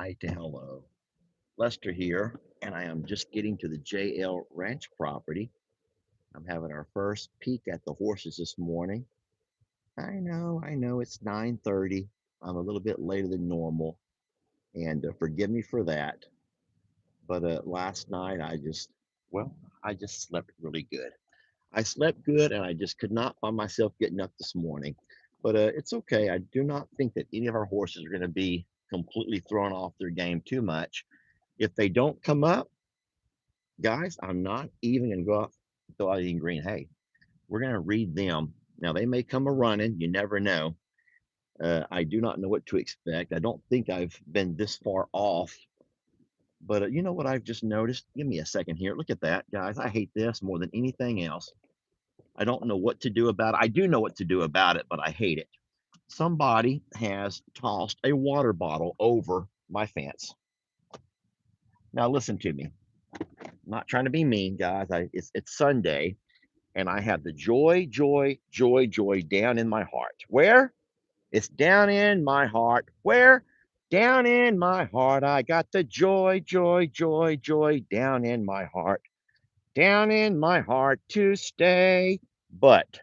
Hi to hello. Lester here, and I am just getting to the JL Ranch property. I'm having our first peek at the horses this morning. I know it's 9:30. I'm a little bit later than normal, and forgive me for that. But last night well, I just slept really good. I slept good, and I just could not find myself getting up this morning. But it's okay. I do not think that any of our horses are going to be completely thrown off their game too much. If they don't come up, guys, I'm not even going to go out eating green hay. We're going to read them. Now, they may come a running. You never know. I do not know what to expect. I don't think I've been this far off. But you know what I've just noticed? Give me a second here. Look at that, guys. I hate this more than anything else. I don't know what to do about it. I do know what to do about it, but I hate it. Somebody has tossed a water bottle over my fence. Now, listen to me. I'm not trying to be mean, guys. It's Sunday, and I have the joy, joy, joy, joy down in my heart. Where? It's down in my heart. Where? Down in my heart. I got the joy, joy, joy, joy down in my heart. Down in my heart to stay. But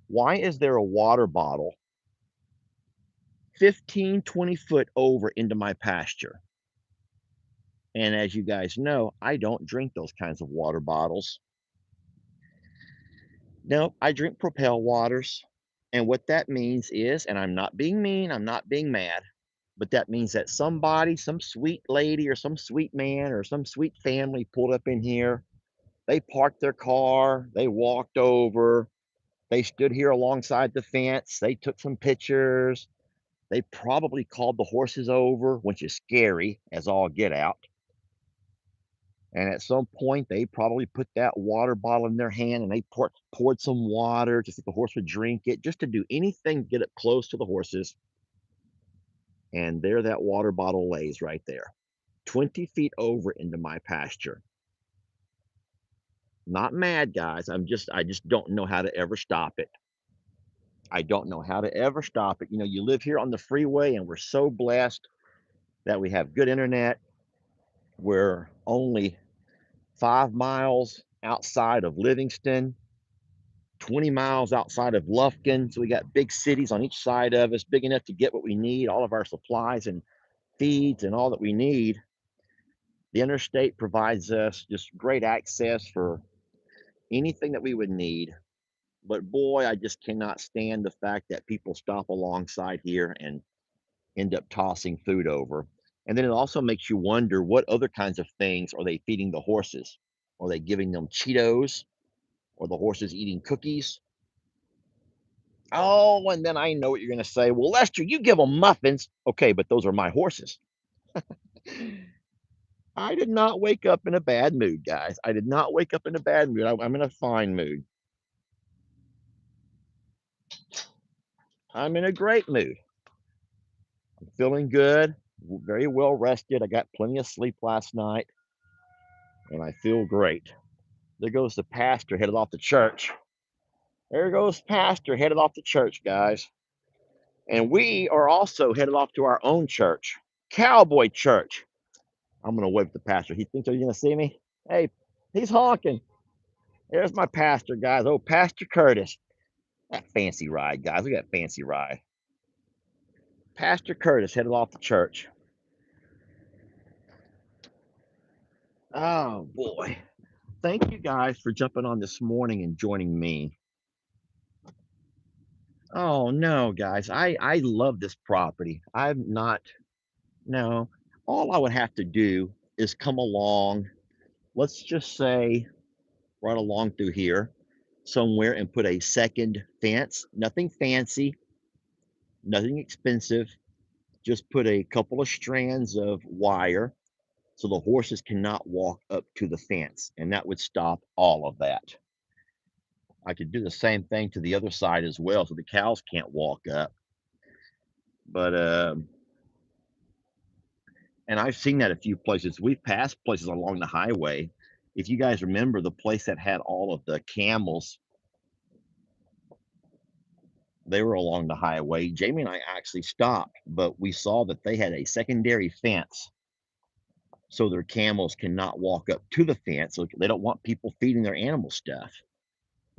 why is there a water bottle 15, 20 foot over into my pasture? And as you guys know, I don't drink those kinds of water bottles. No, I drink Propel waters. And what that means is, and I'm not being mean, I'm not being mad, but that means that somebody, some sweet lady or some sweet man or some sweet family pulled up in here. They parked their car, they walked over, they stood here alongside the fence, they took some pictures. They probably called the horses over, which is scary as all get out. And at some point, they probably put that water bottle in their hand and they poured some water just so the horse would drink it, just to do anything to get it close to the horses. And there that water bottle lays right there, 20 feet over into my pasture. Not mad, guys. I just don't know how to ever stop it. I don't know how to ever stop it. You know, you live here on the freeway and we're so blessed that we have good internet. We're only 5 miles outside of Livingston, 20 miles outside of Lufkin. So we got big cities on each side of us, big enough to get what we need, all of our supplies and feeds and all that we need. The interstate provides us just great access for anything that we would need. But boy, I just cannot stand the fact that people stop alongside here and end up tossing food over. And then it also makes you wonder, what other kinds of things are they feeding the horses? Are they giving them Cheetos? Or the horses eating cookies? Oh, and then I know what you're going to say. Well, Lester, you give them muffins. Okay, but those are my horses. I did not wake up in a bad mood, guys. I did not wake up in a bad mood. I'm in a fine mood. I'm in a great mood. I'm feeling good, very well rested. I got plenty of sleep last night, and I feel great. There goes the pastor headed off to church. There goes pastor headed off to church, guys. And we are also headed off to our own church, Cowboy Church. I'm gonna wave at the pastor. He thinks he's gonna see me. Hey, he's honking. There's my pastor, guys. Oh, Pastor Curtis. That fancy ride, guys. Look at that fancy ride. Pastor Curtis headed off to church. Oh boy. Thank you guys for jumping on this morning and joining me. Oh no, guys. I love this property. I'm not no. All I would have to do is come along, let's just say right along through here somewhere, and put a second fence. Nothing fancy, nothing expensive. Just put a couple of strands of wire so the horses cannot walk up to the fence, and that would stop all of that. I could do the same thing to the other side as well so the cows can't walk up. But and I've seen that a few places. We've passed places along the highway. If you guys remember the place that had all of the camels They were along the highway. Jamie and I actually stopped, but we saw that they had a secondary fence so their camels cannot walk up to the fence. So they don't want people feeding their animal stuff.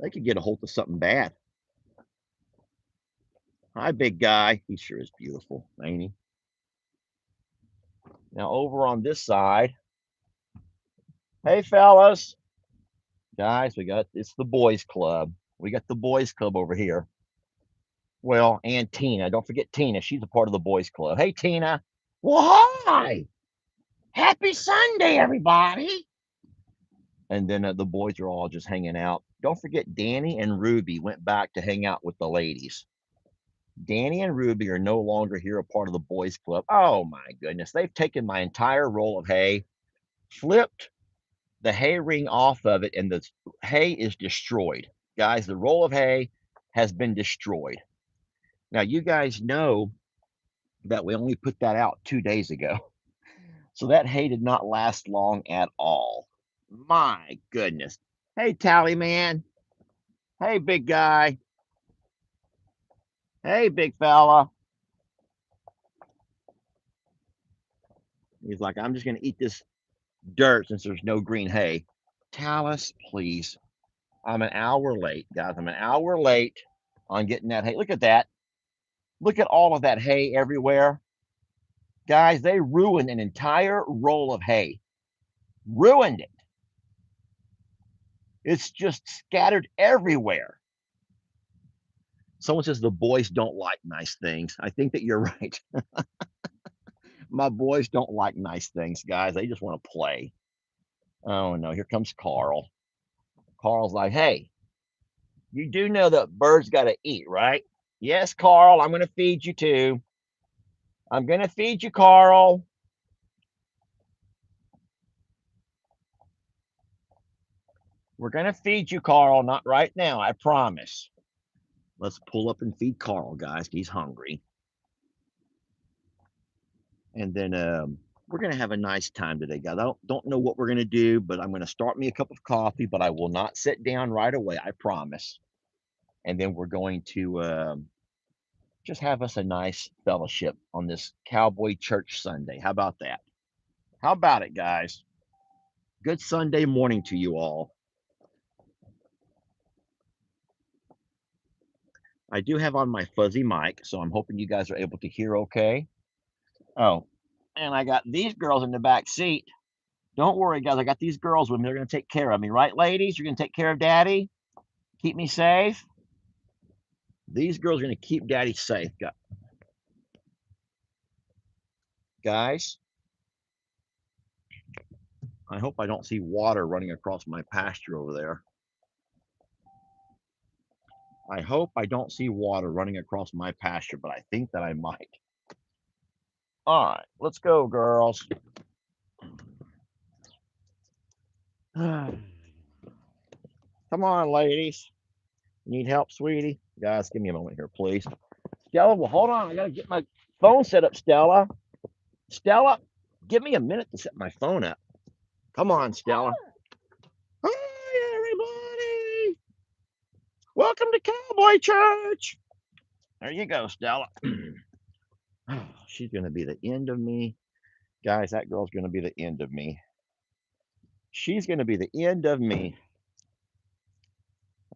They could get a hold of something bad. Hi, big guy. He sure is beautiful, ain't he? Now over on this side, hey fellas, guys, it's the boys club. We got the boys club over here. Well, and Tina. Don't forget Tina. She's a part of the boys club. Hey, Tina. Well, hi. Happy Sunday, everybody. And then the boys are all just hanging out. Don't forget Danny and Ruby went back to hang out with the ladies. Danny and Ruby are no longer here, a part of the boys club. Oh my goodness. They've taken my entire roll of hay, flipped the hay ring off of it, and the hay is destroyed. Guys, the roll of hay has been destroyed. Now, you guys know that we only put that out 2 days ago. So that hay did not last long at all. My goodness. Hey, Tally man. Hey, big guy. Hey, big fella. He's like, I'm just going to eat this dirt since there's no green hay. Talus, please. I'm an hour late, guys. I'm an hour late on getting that hay. Look at that. Look at all of that hay everywhere. Guys, they ruined an entire roll of hay. Ruined it. It's just scattered everywhere. Someone says the boys don't like nice things. I think that you're right. My boys don't like nice things, guys. They just want to play. Oh no, here comes Carl. Carl's like, hey, you do know that birds got to eat, right? Yes, Carl, I'm going to feed you too. I'm going to feed you, Carl. We're going to feed you, Carl. Not right now, I promise. Let's pull up and feed Carl, guys. He's hungry. And then we're going to have a nice time today, guys. I don't know what we're going to do, but I'm going to start me a cup of coffee, but I will not sit down right away, I promise. And then we're going to just have us a nice fellowship on this Cowboy Church Sunday. How about that? How about it, guys? Good Sunday morning to you all. I do have on my fuzzy mic, so I'm hoping you guys are able to hear okay. Oh, and I got these girls in the back seat. Don't worry, guys. I got these girls with me. They're going to take care of me, right, ladies? You're going to take care of daddy? Keep me safe? These girls are going to keep daddy safe, guys. I hope I don't see water running across my pasture over there. I hope I don't see water running across my pasture, but I think that I might. All right, let's go, girls. Come on, ladies. Need help, sweetie? Guys, give me a moment here, please. Stella, well, hold on. I got to get my phone set up, Stella. Stella, give me a minute to set my phone up. Come on, Stella. Hi, everybody. Welcome to Cowboy Church. There you go, Stella. She's going to be the end of me. Guys, that girl's going to be the end of me. She's going to be the end of me.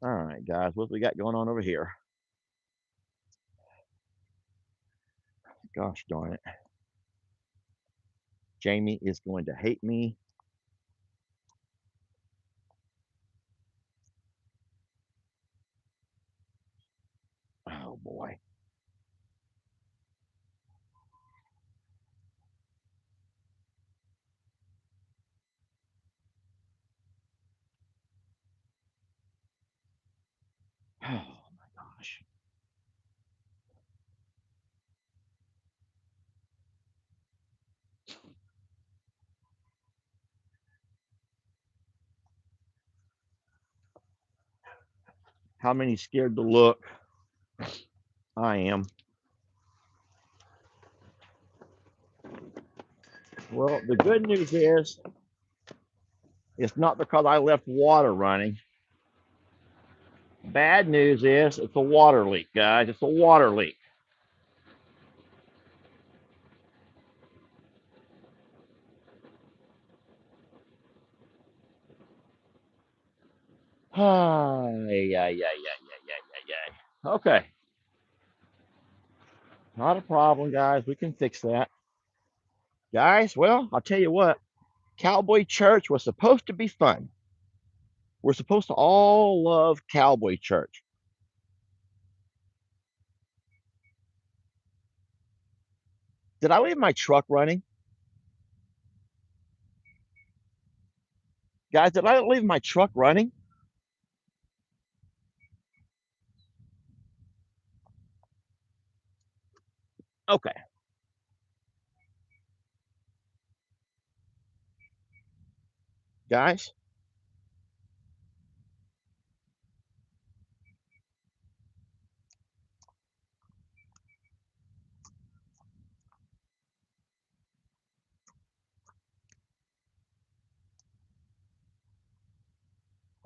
All right, guys, what we got going on over here? Gosh darn it. Jamie is going to hate me. Oh, boy. Oh, my gosh. How many scared to look? I am. Well, the good news is it's not because I left water running. Bad news is it's a water leak, guys. It's a water leak. Ay, ay, ay, ay, ay, ay, ay, ay. Okay, not a problem, guys. We can fix that. Guys, well, I'll tell you what, Cowboy Church was supposed to be fun. We're supposed to all love Cowboy Church. Did I leave my truck running? Guys, did I leave my truck running? Okay, guys.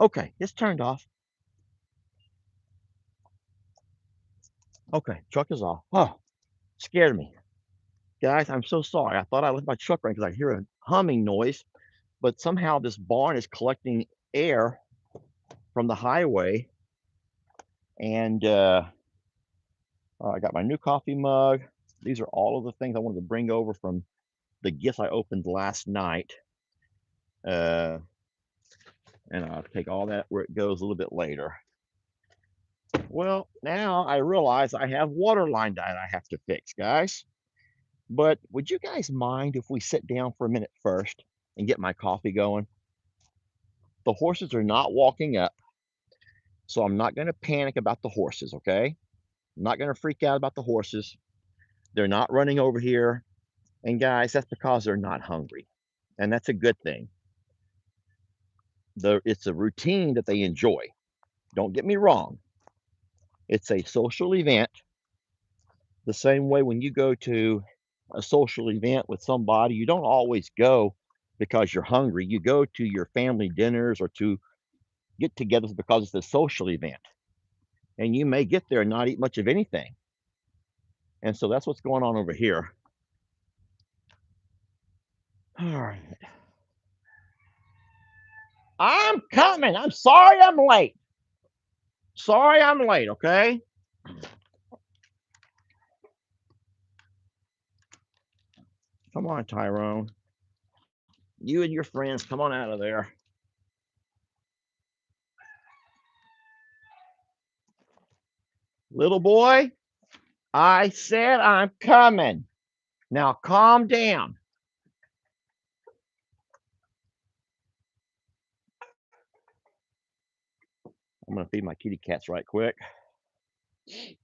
Okay, it's turned off. Okay, truck is off. Oh, scared me. Guys, I'm so sorry. I thought I left my truck running because I hear a humming noise, but somehow this barn is collecting air from the highway. And I got my new coffee mug. These are all of the things I wanted to bring over from the gifts I opened last night. Uh, and I'll take all that where it goes a little bit later. Well, now I realize I have water line that I have to fix, guys. But would you guys mind if we sit down for a minute first and get my coffee going? The horses are not walking up, so I'm not going to panic about the horses, okay? I'm not going to freak out about the horses. They're not running over here. And guys, that's because they're not hungry. And that's a good thing. It's a routine that they enjoy. Don't get me wrong. It's a social event. The same way when you go to a social event with somebody, you don't always go because you're hungry. You go to your family dinners or to get togethers because it's a social event. And you may get there and not eat much of anything. And so that's what's going on over here. All right. I'm coming. I'm sorry I'm late. Sorry I'm late, okay? Come on, Tyrone. You and your friends, come on out of there. Little boy, I said I'm coming. Now calm down. I'm gonna feed my kitty cats right quick. Kitty,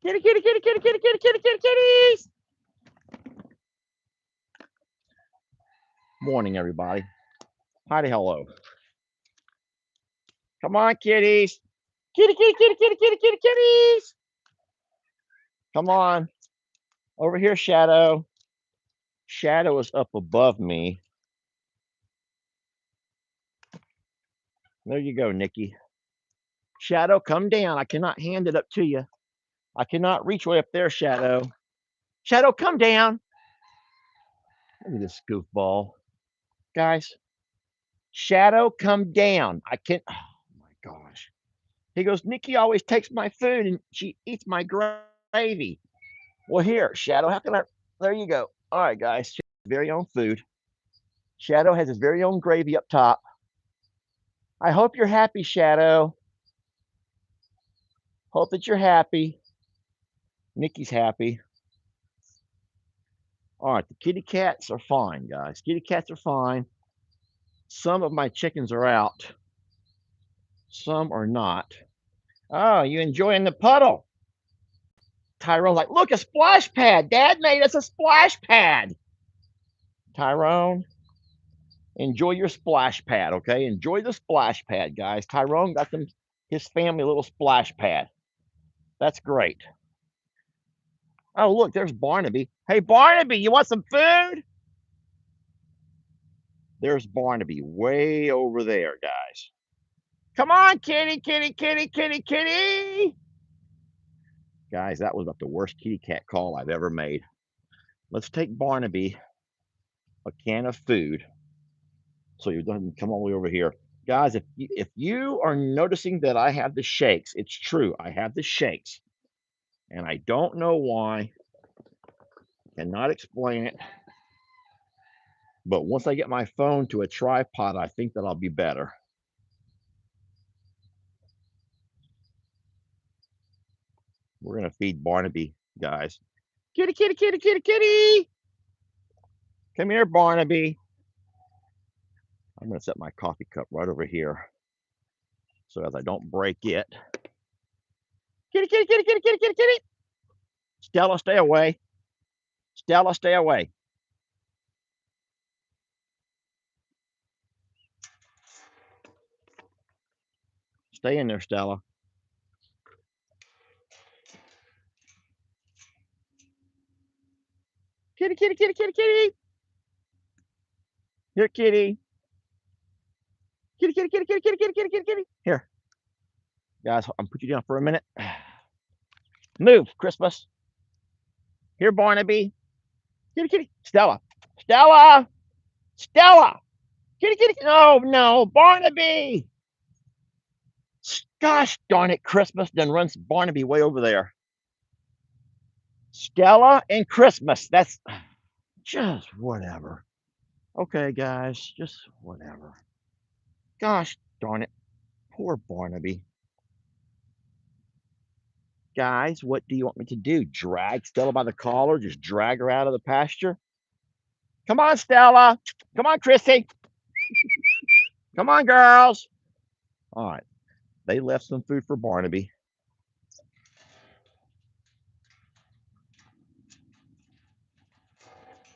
kitty, kitty, kitty, kitty, kitty, kitty, kitty, kitties. Morning, everybody. Hi, hello. Come on, kitties. Kitty, kitty, kitty, kitty, kitty, kitty, kitties. Come on. Over here, Shadow. Shadow is up above me. There you go, Nikki. Shadow, come down. I cannot hand it up to you. I cannot reach way up there, Shadow. Shadow, come down. Look at this goofball. Guys, Shadow, come down. I can't. Oh my gosh. He goes, Nikki always takes my food and she eats my gravy. Well, here, Shadow, how can I? There you go. All right, guys. Very own food. Shadow has his very own gravy up top. I hope you're happy, Shadow. Hope that you're happy. Nikki's happy. All right, the kitty cats are fine, guys. Kitty cats are fine. Some of my chickens are out. Some are not. Oh, you enjoying the puddle? Tyrone's like, look, a splash pad. Dad made us a splash pad. Tyrone, enjoy your splash pad, okay? Enjoy the splash pad, guys. Tyrone got them his family a little splash pad. That's great. Oh, look, there's Barnaby. Hey, Barnaby, you want some food? There's Barnaby way over there, guys. Come on, kitty, kitty, kitty, kitty, kitty. Guys, that was about the worst kitty cat call I've ever made. Let's take Barnaby a can of food so he doesn't come all the way over here. Guys, if you are noticing that I have the shakes, it's true. I have the shakes, and I don't know why. Cannot explain it. But once I get my phone to a tripod, I think that I'll be better. We're gonna feed Barnaby, guys. Kitty, kitty, kitty, kitty, kitty. Come here, Barnaby. I'm gonna set my coffee cup right over here so as I don't break it. Kitty, kitty, kitty, kitty, kitty, kitty, kitty. Stella, stay away. Stella, stay away. Stay in there, Stella. Kitty, kitty, kitty, kitty, kitty. Here, kitty. Kitty, kitty, kitty, kitty, kitty, kitty, kitty, kitty, kitty. Here, guys. I'm put you down for a minute. Move, Christmas. Here, Barnaby. Kitty, kitty. Stella. Stella. Stella. Kitty, kitty. No, no, Barnaby. Gosh darn it, Christmas then runs Barnaby way over there. Stella and Christmas. That's just whatever. Okay, guys, just whatever. Gosh darn it. Poor Barnaby. Guys, what do you want me to do? Drag Stella by the collar? Just drag her out of the pasture? Come on, Stella. Come on, Chrissy. Come on, girls. All right. They left some food for Barnaby.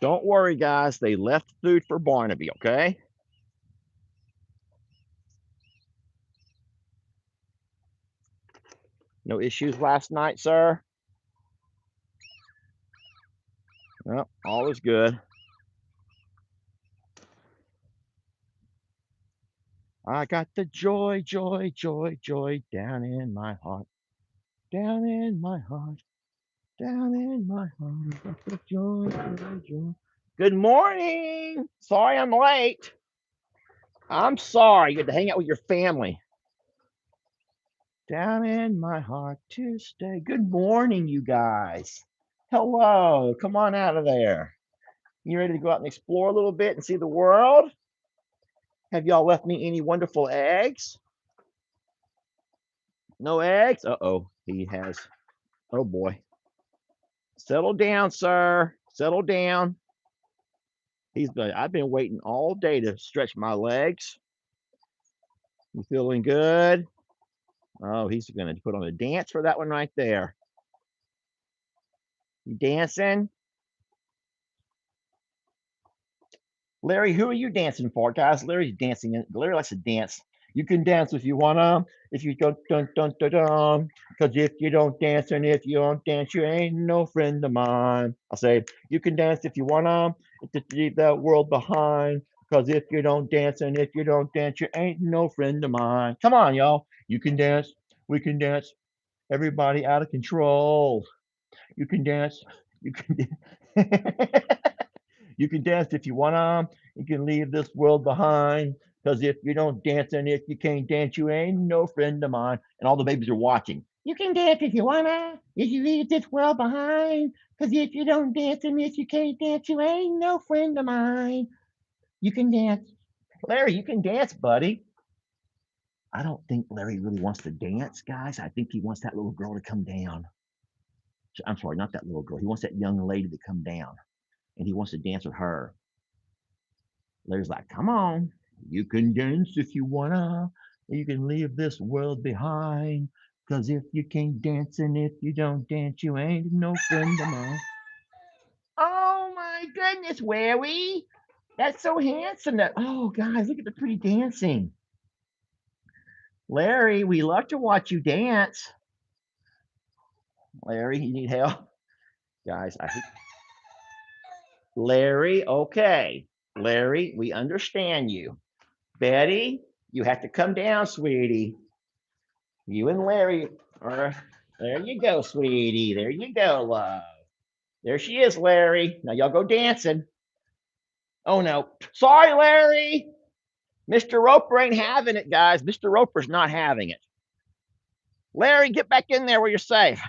Don't worry, guys. They left food for Barnaby, okay? No issues last night, sir? No, all is good. I got the joy, joy, joy, joy down in my heart. Down in my heart. Down in my heart. I got the joy, joy, joy. Good morning. Sorry I'm late. I'm sorry. You had to hang out with your family. Down in my heart to stay. Good morning, you guys. Hello. Come on out of there. You ready to go out and explore a little bit and see the world? Have y'all left me any wonderful eggs? No eggs? Uh-oh. He has. Oh, boy. Settle down, sir. Settle down. I've been waiting all day to stretch my legs. You feeling good? Oh, he's going to put on a dance for that one right there. You dancing? Larry, who are you dancing for, guys? Larry's dancing. Larry likes to dance. You can dance if you wanna. If you don't, Cause if you don't dance, and if you don't dance, you ain't no friend of mine. I'll say, you can dance if you wanna. To leave that world behind. Cause if you don't dance, and if you don't dance, you ain't no friend of mine. Come on, y'all. You can dance. We can dance. Everybody out of control. You can dance. You can. You can dance if you wanna. You can leave this world behind. Cause if you don't dance and if you can't dance, you ain't no friend of mine. And all the babies are watching. You can dance if you wanna. If you leave this world behind. Cause if you don't dance and if you can't dance, you ain't no friend of mine. You can dance. Larry, you can dance, buddy. I don't think Larry really wants to dance, guys. I think he wants that little girl to come down. I'm sorry, not that little girl. He wants that young lady to come down and he wants to dance with her. Larry's like, come on, you can dance if you wanna. You can leave this world behind. Cause if you can't dance and if you don't dance, you ain't no friend of mine. Oh my goodness, Larry. That's so handsome. Oh, guys, look at the pretty dancing. Larry, we love to watch you dance. Larry, you need help? Guys, Larry, okay. Larry, we understand you. Betty, You have to come down, sweetie. You and Larry are. There you go, sweetie. There you go, love. There she is, Larry. Now y'all go dancing. Oh no. Sorry, Larry. Mr. Roper ain't having it, guys. Mr. Roper's not having it. Larry, get back in there where you're safe.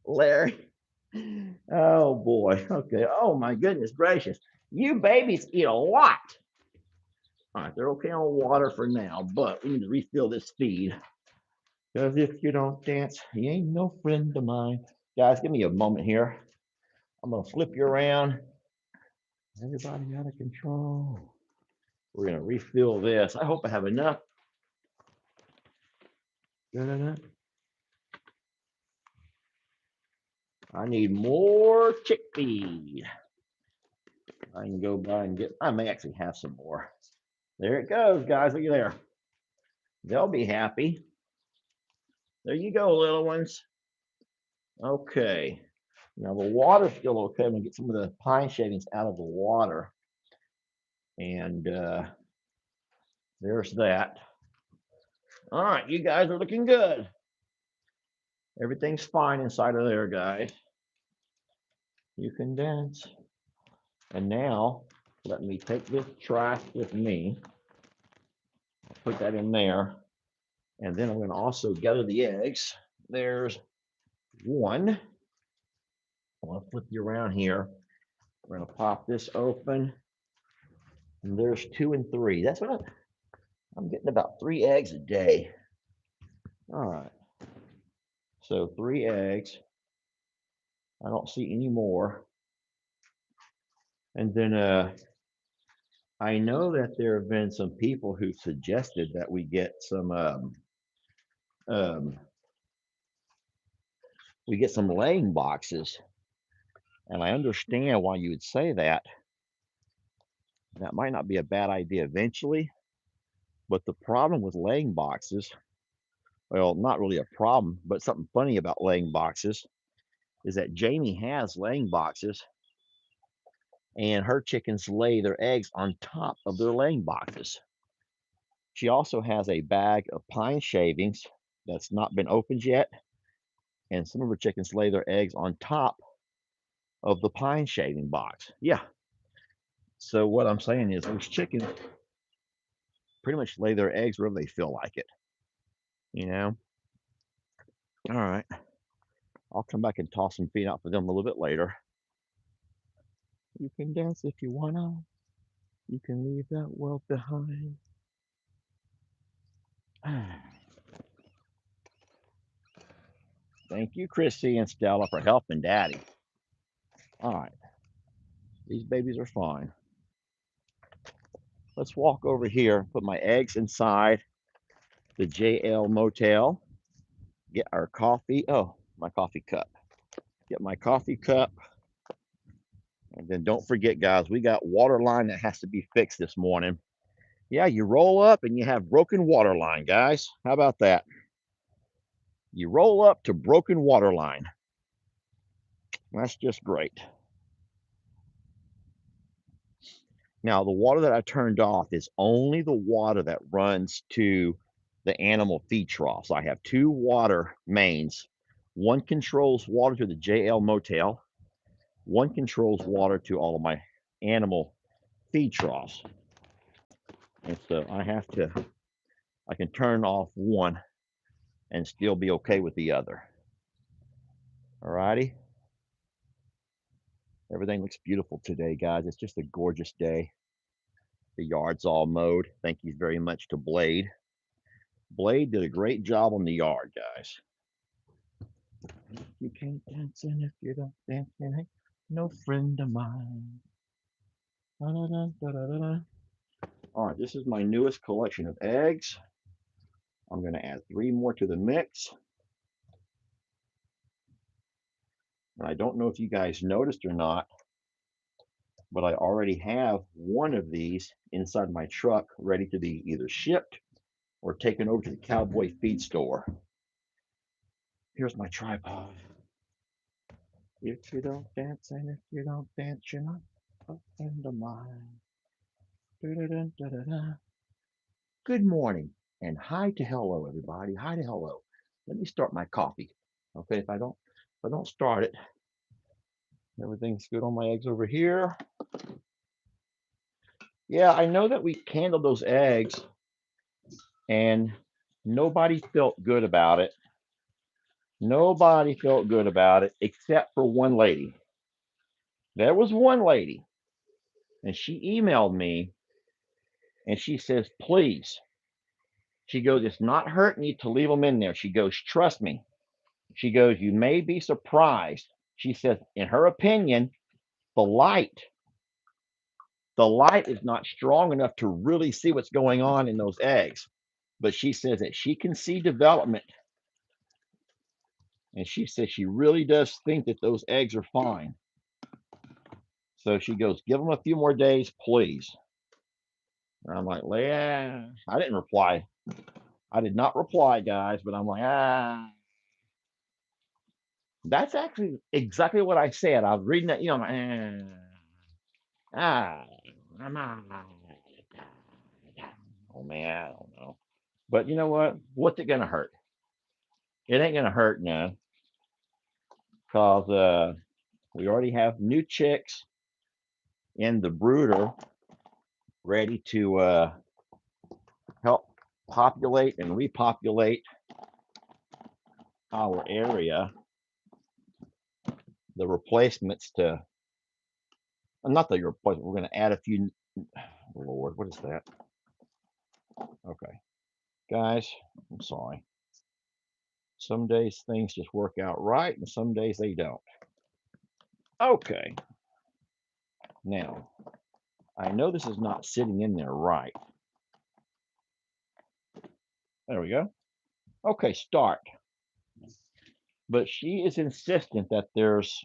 Larry. Oh boy. Okay. Oh my goodness gracious. You babies eat a lot. All right, they're okay on water for now, but we need to refill this feed. Because if you don't dance, you ain't no friend of mine. Guys, give me a moment here. I'm gonna flip you around. Everybody out of control. We're gonna refill this. I hope I have enough. Da-da-da. I need more chick feed. I can go by and get, I may actually have some more. There it goes, guys. Look at there. They'll be happy. There you go, little ones. Okay. Now the water's still okay. I'm gonna get some of the pine shavings out of the water. And there's that. All right, you guys are looking good. Everything's fine inside of there, guys. You can dance. And now, let me take this trash with me. I'll put that in there. And then I'm going to also gather the eggs. There's one. I want to flip you around here. We're going to pop this open. And there's 2 and 3. That's what I'm getting about 3 eggs a day. All right. So 3 eggs. I don't see any more. And then I know that there have been some people who suggested that we get some laying boxes, and I understand why you would say that. That might not be a bad idea eventually, but the problem with laying boxes, well, not really a problem, but something funny about laying boxes is that Jamie has laying boxes, and her chickens lay their eggs on top of their laying boxes. She also has a bag of pine shavings that's not been opened yet, and some of her chickens lay their eggs on top of the pine shaving box. Yeah. So what I'm saying is those chickens pretty much lay their eggs wherever they feel like it. You know? All right. I'll come back and toss some feed out for them a little bit later. You can dance if you wanna. You can leave that world behind. Thank you, Chrissy and Stella, for helping Daddy. All right. These babies are fine. Let's walk over here, put my eggs inside the JL motel, get our coffee. Oh, my coffee cup. Get my coffee cup. And then don't forget, guys, we got water line that has to be fixed this morning. Yeah, you roll up and you have broken water line, guys. How about that? You roll up to broken water line. That's just great. Now, the water that I turned off is only the water that runs to the animal feed troughs. I have 2 water mains. One controls water to the JL motel. One controls water to all of my animal feed troughs. And so I can turn off one and still be okay with the other. All righty. Everything looks beautiful today, guys. It's just a gorgeous day. The yard's all mowed. Thank you very much to Blade. Blade did a great job on the yard, guys. You can't dance and if you don't dance, you ain't no friend of mine. Da-da-da-da-da-da. All right, this is my newest collection of eggs. I'm going to add 3 more to the mix. And I don't know if you guys noticed or not, but I already have one of these inside my truck ready to be either shipped or taken over to the Cowboy feed store. Here's my tripod. If you don't dance and if you don't dance, you're not a friend of mine. Da-da-da-da-da-da. Good morning and hi to hello, everybody. Hi to hello. Let me start my coffee. Okay, if I don't start it, everything's good on my eggs over here. Yeah, I know that we candled those eggs and nobody felt good about it. Nobody felt good about it except for one lady. There was one lady, and she emailed me and she says, please. She goes, it's not hurting you to leave them in there. She goes, trust me. She goes, you may be surprised. She says, in her opinion, the light, the light is not strong enough to really see what's going on in those eggs. But she says that she can see development. And she says she really does think that those eggs are fine. So she goes, give them a few more days, please. And I'm like, yeah, I didn't reply. I did not reply, guys, but I'm like, that's actually exactly what I said. I was reading that, I'm like, ah, I'm oh man, I don't know. But you know what? What's it gonna hurt? It ain't gonna hurt none, cause we already have new chicks in the brooder ready to help populate and repopulate our area. The replacements to not the replacement. We're gonna add a few. Lord, what is that? Okay, guys, I'm sorry. Some days things just work out right, and some days they don't. Okay, now I know this is not sitting in there right. There we go. Okay, start. But she is insistent that there's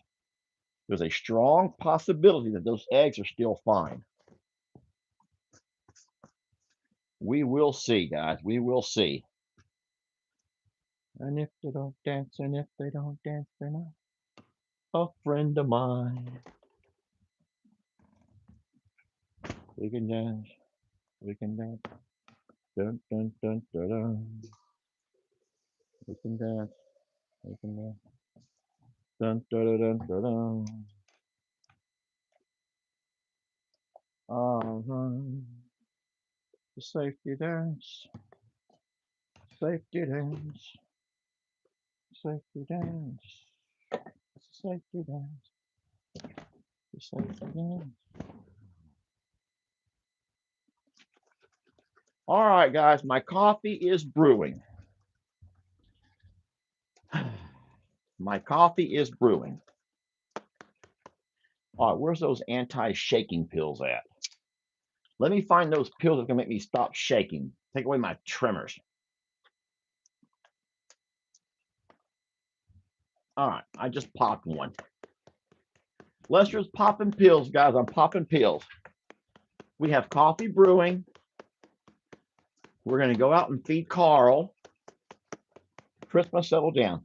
a strong possibility that those eggs are still fine. We will see, guys. We will see. And if they don't dance, and if they don't dance, they're not a friend of mine. We can dance. We can dance. Dun dun dun dun dun. We can dance. We can dance. Dun dun dun dun dun. The safety dance. Safety dance. Safety dance. Safety dance. Safety dance. All right, guys, my coffee is brewing. My coffee is brewing. All right, where's those anti-shaking pills at? Let me find those pills that can make me stop shaking. Take away my tremors. All right, I just popped one. Lester's popping pills, guys. I'm popping pills. We have coffee brewing. We're going to go out and feed Carl. Christmas, settle down.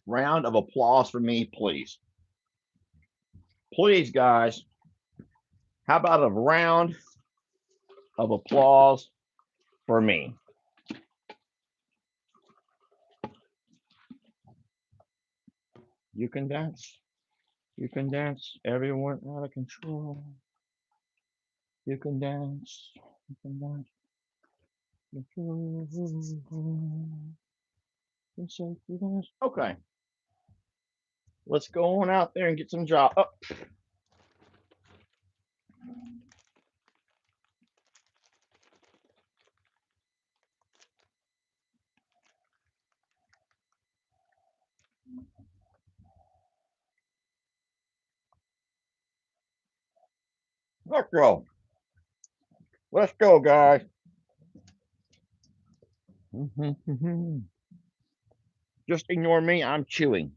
Round of applause for me, please. Please, guys. How about a round of applause for me? You can dance. You can dance. Everyone out of control. You can dance. You can dance. Okay. Let's go on out there and get some job. Oh. Let's go. Let's go, guys. Just ignore me. I'm chewing.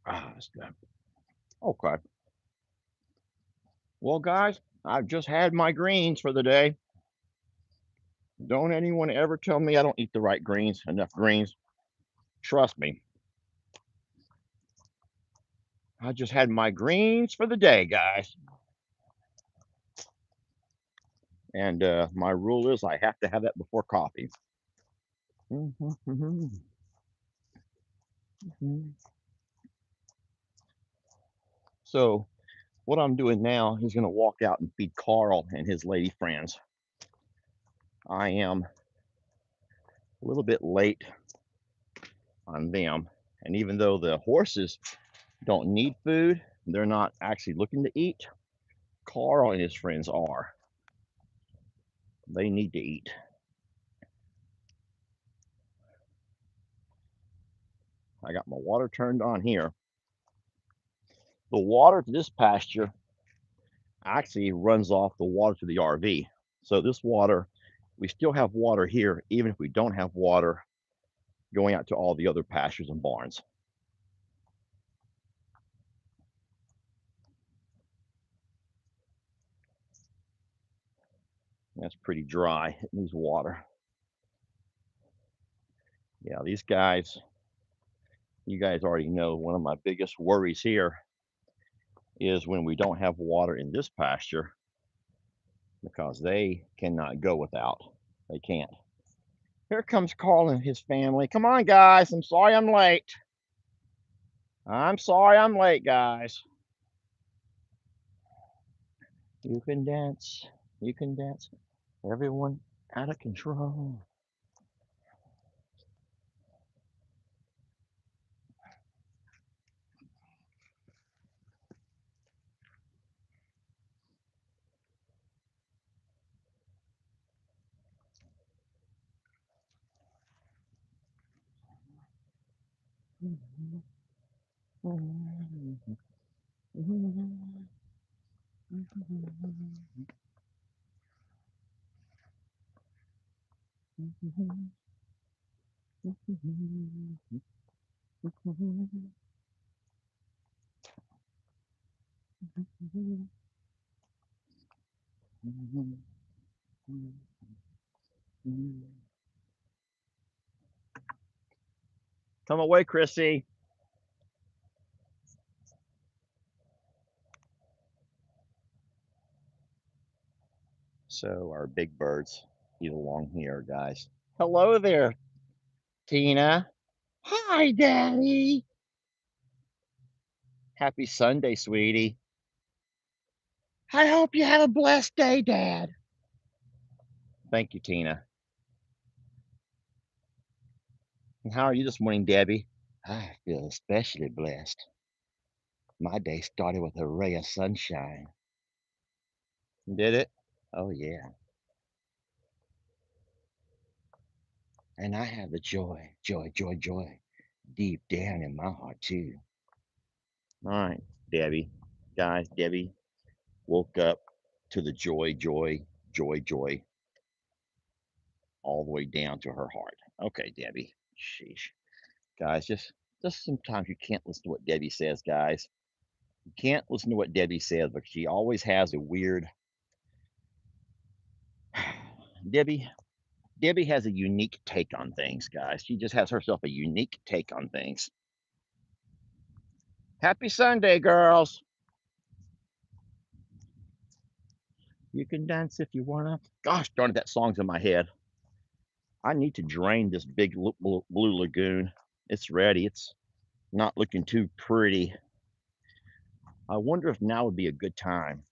Ah, that's good. Okay. Well, guys, I've just had my greens for the day. Don't anyone ever tell me I don't eat the right greens, enough greens. Trust me. I just had my greens for the day, guys. And my rule is I have to have that before coffee. So what I'm doing now is going to walk out and feed Carl and his lady friends. I am a little bit late on them. And even though the horses don't need food, they're not actually looking to eat. Carl and his friends are. They need to eat. I got my water turned on here. The water to this pasture actually runs off the water to the RV. So this water, we still have water here, even if we don't have water going out to all the other pastures and barns. That's pretty dry. It needs water. Yeah, these guys, you guys already know one of my biggest worries here is when we don't have water in this pasture because they cannot go without. They can't. Here comes Carl and his family. Come on, guys. I'm sorry I'm late. I'm sorry I'm late, guys. You can dance. You can dance. Everyone out of control. Come away, Chrissy. So our big birds eat along here, guys. Hello there, Tina. Hi, Daddy. Happy Sunday, sweetie. I hope you have a blessed day, Dad. Thank you, Tina. And how are you this morning, Debbie? I feel especially blessed. My day started with a ray of sunshine. Did it? Oh, yeah. And I have the joy, joy, joy, joy deep down in my heart, too. All right, Debbie. Guys, Debbie woke up to the joy, joy, joy, joy all the way down to her heart. Okay, Debbie. Sheesh. Guys, just sometimes you can't listen to what Debbie says, guys. You can't listen to what Debbie says, but she always has a weird Debbie Debbie has a unique take on things, guys. She just has herself a unique take on things. Happy Sunday, girls. You can dance if you wanna. Gosh darn it, that song's in my head. I need to drain this big blue lagoon. It's ready. It's not looking too pretty. I wonder if now would be a good time.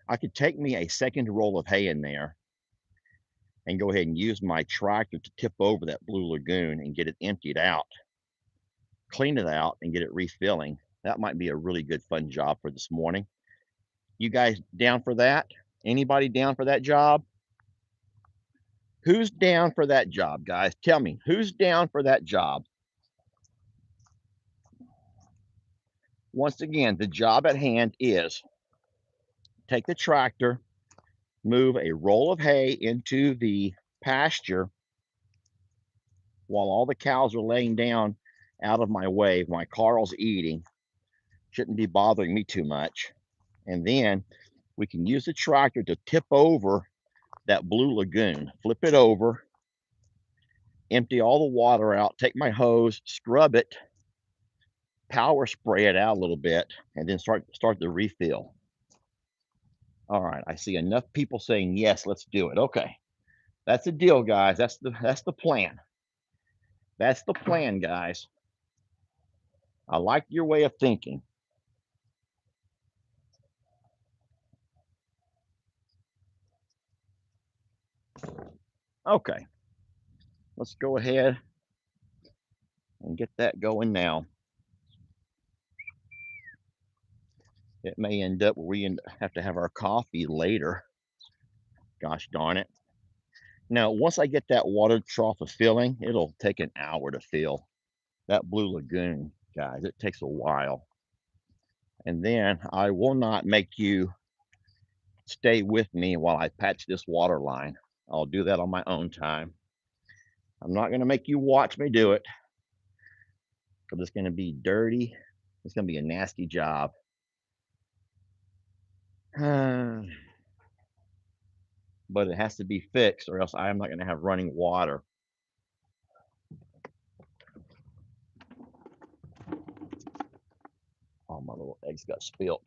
I could take me a second roll of hay in there and go ahead and use my tractor to tip over that blue lagoon and get it emptied out, clean it out, and get it refilling. That might be a really good fun job for this morning. You guys down for that? Anybody down for that job? Who's down for that job, guys? Tell me, who's down for that job? Once again, the job at hand is take the tractor, move a roll of hay into the pasture while all the cows are laying down out of my way. My Carl's eating. Shouldn't be bothering me too much. And then we can use the tractor to tip over that blue lagoon, flip it over, empty all the water out, take my hose, scrub it, power spray it out a little bit, and then start the refill. All right, I see enough people saying yes, let's do it. Okay. That's the deal, guys. That's the plan. That's the plan, guys. I like your way of thinking. Okay. Let's go ahead and get that going now. It may end up where we have to have our coffee later. Gosh darn it. Now, once I get that water trough filling, it'll take an hour to fill. That blue lagoon, guys, it takes a while. And then I will not make you stay with me while I patch this water line. I'll do that on my own time. I'm not going to make you watch me do it because it's going to be dirty. It's going to be a nasty job. But it has to be fixed or else I'm not going to have running water. Oh, my little eggs got spilt.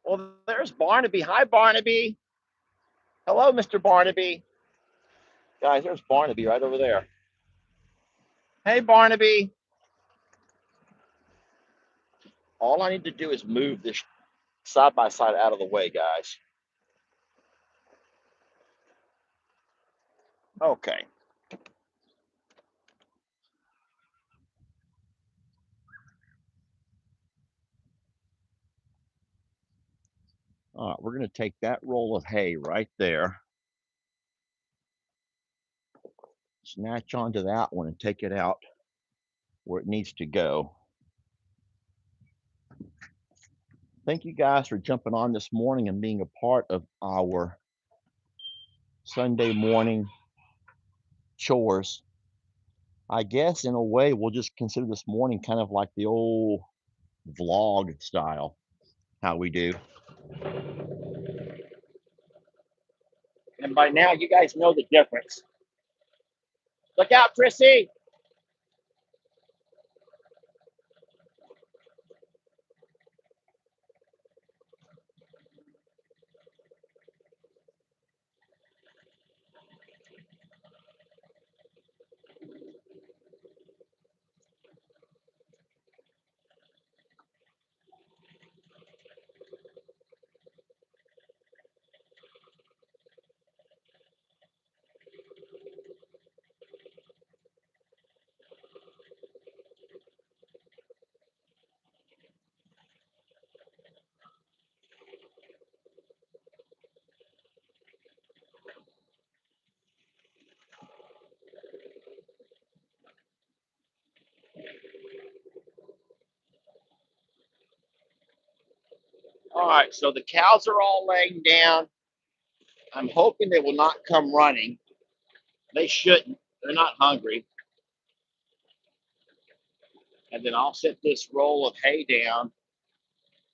Well, there's Barnaby. Hi, Barnaby. Hello, Mr. Barnaby. Guys, there's Barnaby right over there. Hey, Barnaby. All I need to do is move this side by side out of the way, guys. Okay. All right, we're going to take that roll of hay right there, snatch onto that one and take it out where it needs to go. Thank you guys for jumping on this morning and being a part of our Sunday morning chores. I guess in a way, we'll just consider this morning kind of like the old vlog style, how we do. And by now, you guys know the difference. Look out, Prissy. All right, so the cows are all laying down. I'm hoping they will not come running. They shouldn't. They're not hungry. And then I'll set this roll of hay down,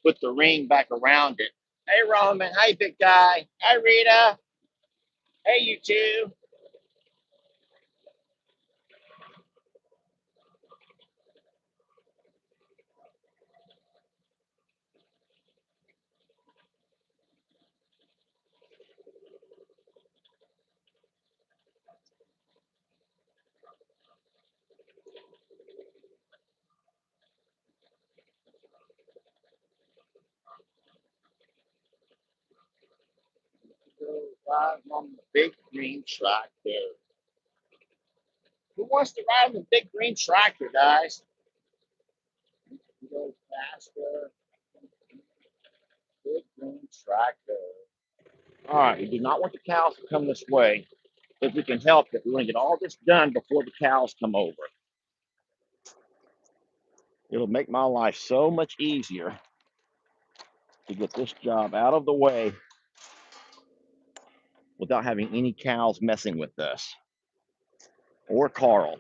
put the ring back around it. Hey, Roman. Hey, big guy. Hi, Rita. Hey, you two. Go ride on the big green tractor. Who wants to ride on the big green tractor, guys? Go faster. Big green tractor. All right, we do not want the cows to come this way. If we can help it, we want to get all this done before the cows come over. It'll make my life so much easier to get this job out of the way without having any cows messing with us or Carl.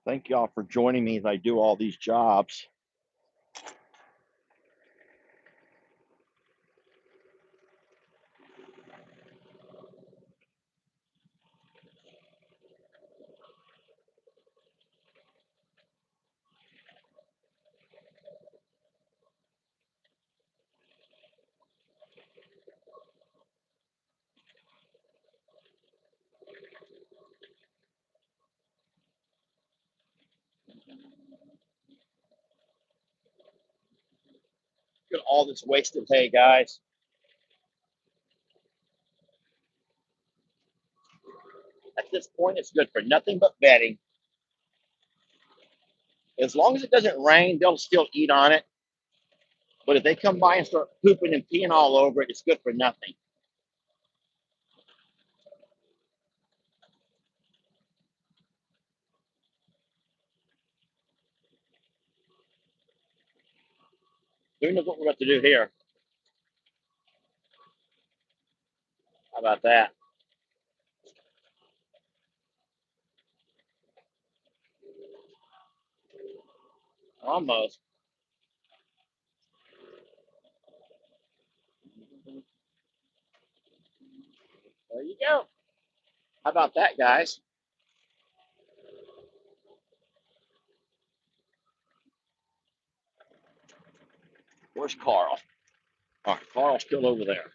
Thank y'all for joining me as I do all these jobs. Look at all this wasted hay, guys. At this point, it's good for nothing but bedding. As long as it doesn't rain, they'll still eat on it. But if they come by and start pooping and peeing all over it, it's good for nothing. Who knows what we're about to do here? How about that? Almost. There you go. How about that, guys? Where's Carl? All right, Carl's still over there.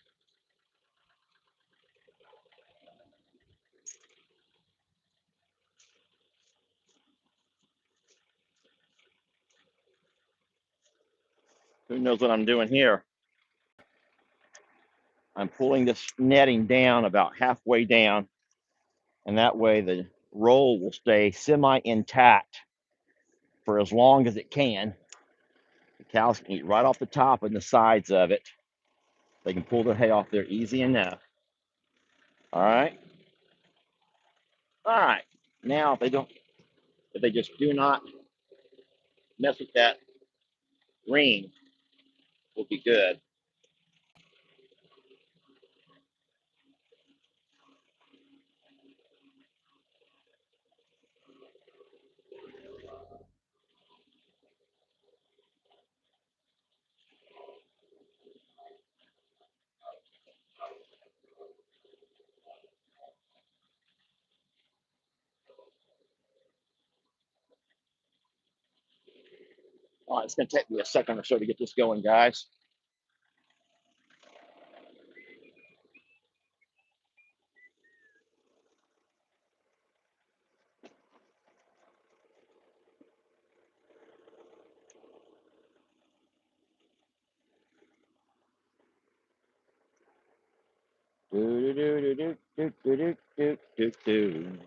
Who knows what I'm doing here? I'm pulling this netting down about halfway down, and that way the roll will stay semi-intact for as long as it can. The cows can eat right off the top and the sides of it. They can pull their hay off there easy enough. All right. All right. Now, if they just do not mess with that green, we'll be good. All right, it's going to take me a second or so to get this going, guys. Do, do, do, do, do, do, do, do, do.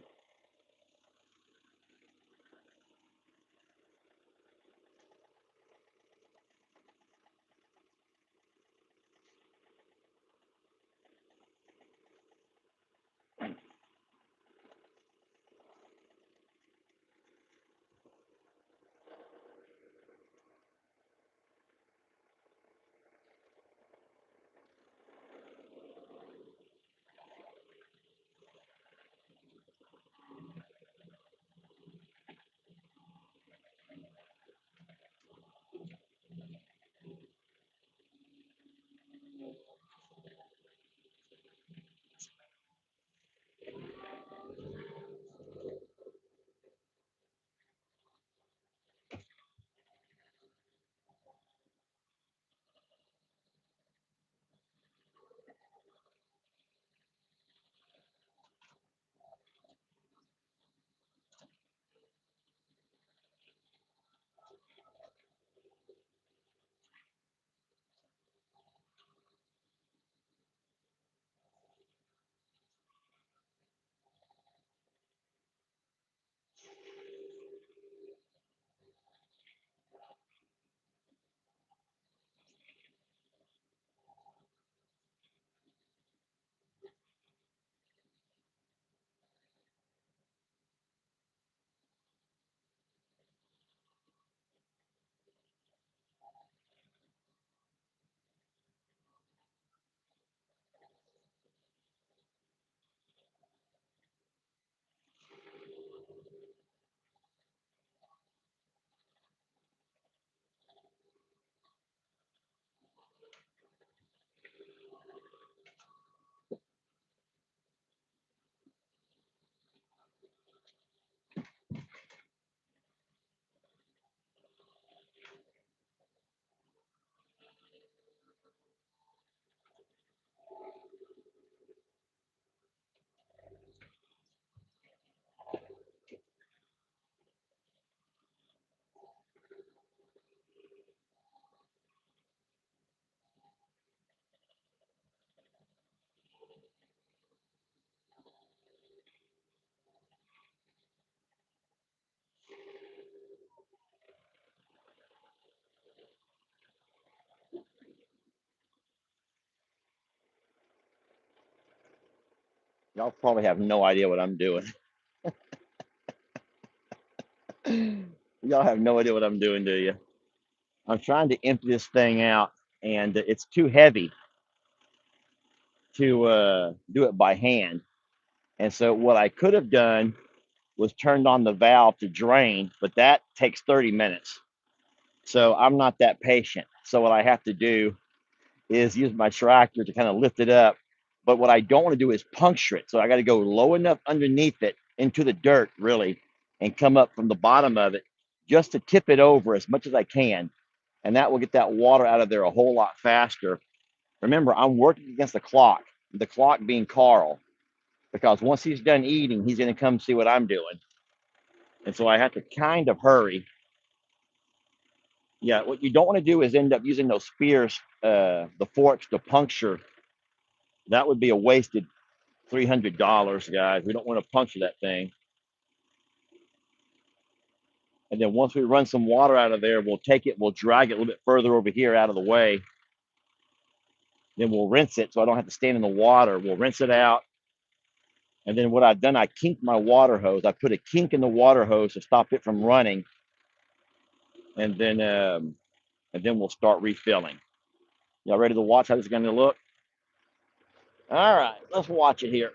Y'all probably have no idea what I'm doing. Y'all have no idea what I'm doing, do you? I'm trying to empty this thing out, and it's too heavy to do it by hand. And so what I could have done was turned on the valve to drain, but that takes 30 minutes. So I'm not that patient. So what I have to do is use my tractor to kind of lift it up. But what I don't want to do is puncture it. So I got to go low enough underneath it into the dirt, really, and come up from the bottom of it just to tip it over as much as I can. And that will get that water out of there a whole lot faster. Remember, I'm working against the clock being Carl, because once he's done eating, he's going to come see what I'm doing. And so I have to kind of hurry. Yeah, what you don't want to do is end up using those spears, the forks to puncture. That would be a wasted $300, guys. We don't want to puncture that thing. And then once we run some water out of there, we'll take it, we'll drag it a little bit further over here out of the way. Then we'll rinse it so I don't have to stand in the water. We'll rinse it out. And then what I've done, I kinked my water hose. I put a kink in the water hose to stop it from running. And then we'll start refilling. Y'all ready to watch how this is going to look? All right, let's watch it here.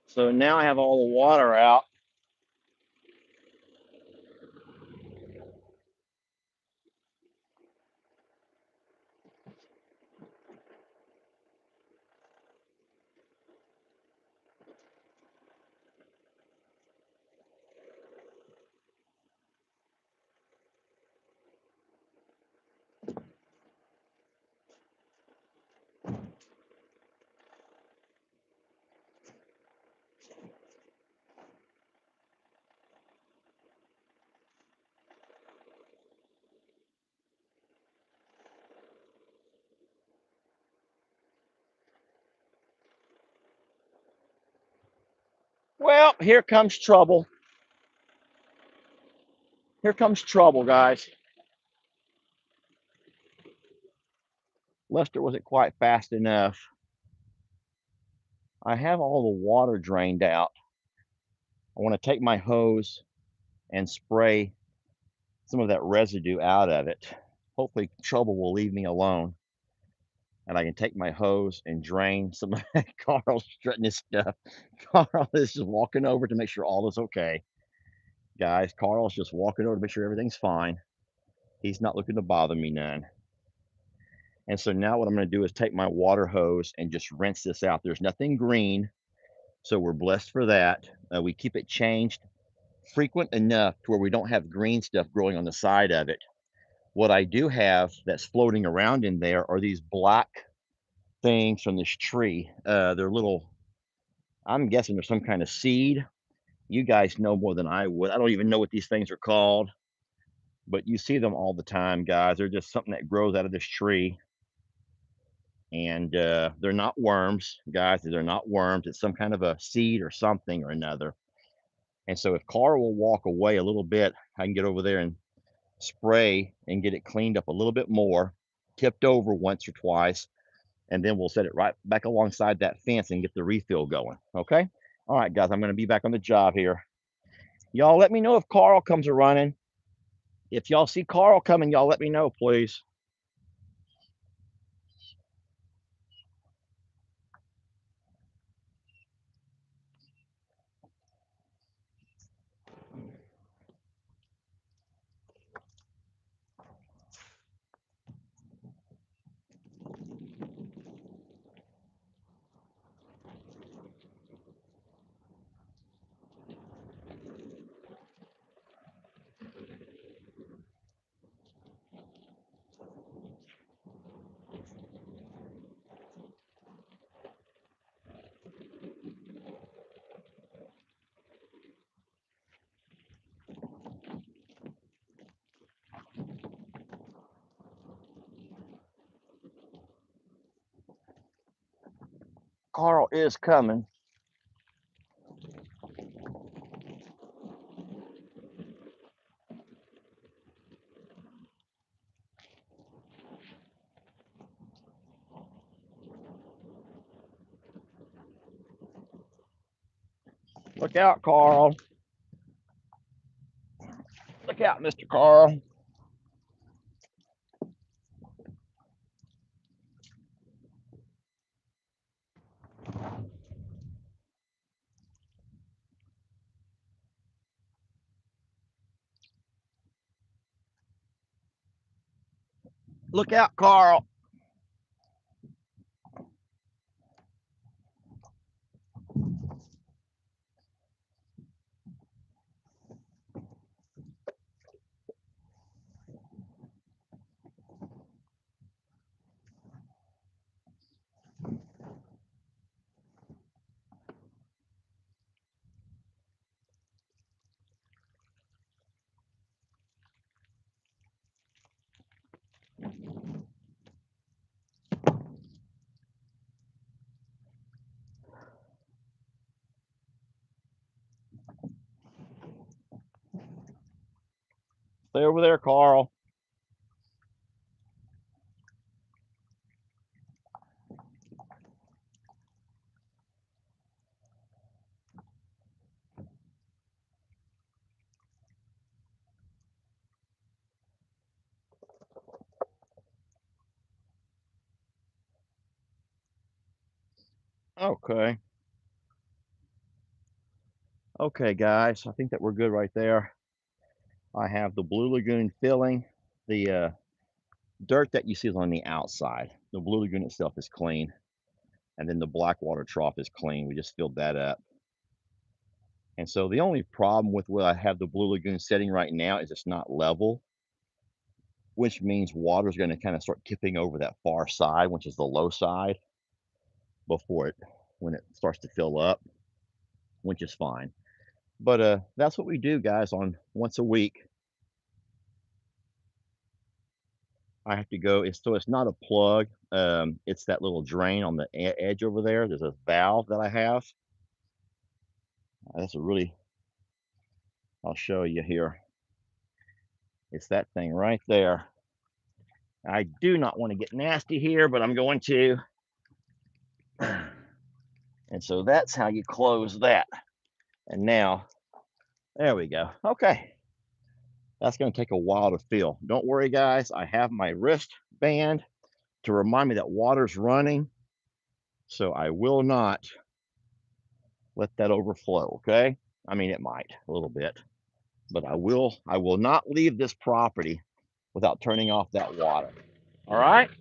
So now I have all the water out. Well, here comes trouble. Here comes trouble, guys. Lester wasn't quite fast enough. I have all the water drained out. I want to take my hose and spray some of that residue out of it. Hopefully, trouble will leave me alone and I can take my hose and drain some of that. Carl's strutting his stuff. Carl is just walking over to make sure all is okay. Guys, Carl's just walking over to make sure everything's fine. He's not looking to bother me none. And so now what I'm going to do is take my water hose and just rinse this out. There's nothing green, so we're blessed for that. We keep it changed frequent enough to where we don't have green stuff growing on the side of it. What I do have that's floating around in there are these black things from this tree. They're little, I'm guessing they're some kind of seed. You guys know more than I would. I don't even know what these things are called, but you see them all the time, guys. They're just something that grows out of this tree. And they're not worms, guys. They're not worms. It's some kind of a seed or something or another. And so if Carl will walk away a little bit, I can get over there and spray and get it cleaned up a little bit more, tipped over once or twice, and then we'll set it right back alongside that fence and get the refill going. Okay. All right, guys, I'm going to be back on the job here. Y'all let me know if Carl comes a running. If y'all see Carl coming, y'all let me know, please. Carl is coming. Look out, Carl. Look out, Mr. Carl. Look out, Carl. Stay over there, Carl. Okay. Okay, guys. I think that we're good right there. I have the Blue Lagoon filling. The dirt that you see is on the outside. The Blue Lagoon itself is clean. And then the Blackwater trough is clean. We just filled that up. And so the only problem with where I have the Blue Lagoon setting right now is it's not level, which means water is going to kind of start tipping over that far side, which is the low side, before it when it starts to fill up, which is fine. But that's what we do, guys, on once a week. I have to go. It's not a plug. It's that little drain on the edge over there. There's a valve that I have. That's a really. I'll show you here. It's that thing right there. I do not want to get nasty here, but I'm going to. And so that's how you close that. And now, there we go. Okay. That's going to take a while to fill. Don't worry, guys. I have my wristband to remind me that water's running. So I will not let that overflow. Okay. I mean, it might a little bit, but I will not leave this property without turning off that water. All right.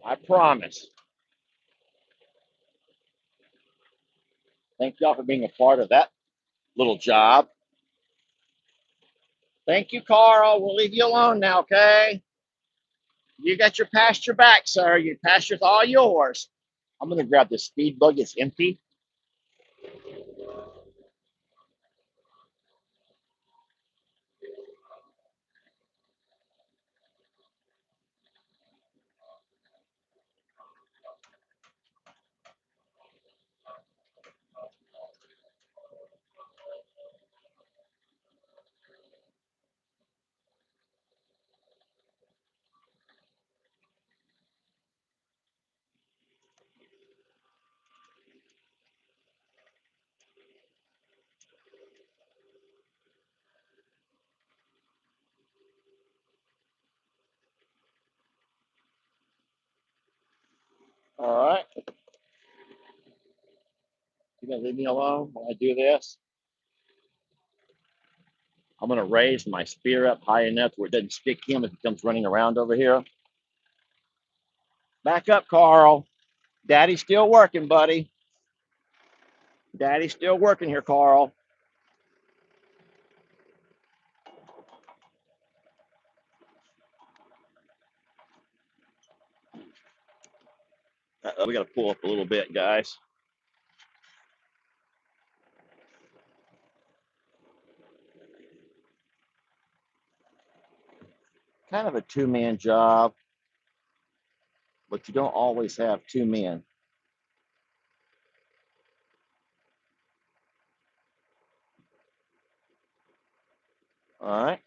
I promise. Thank y'all for being a part of that little job. Thank you, Carl. We'll leave you alone now, okay? You got your pasture back, sir. Your pasture's all yours. I'm going to grab this speed bug. It's empty. All right. You going to leave me alone while I do this? I'm going to raise my spear up high enough where it doesn't stick him if he comes running around over here. Back up, Carl. Daddy's still working, buddy. Daddy's still working here, Carl. We got to pull up a little bit, guys. Kind of a two-man job. but you don't always have two men. All right.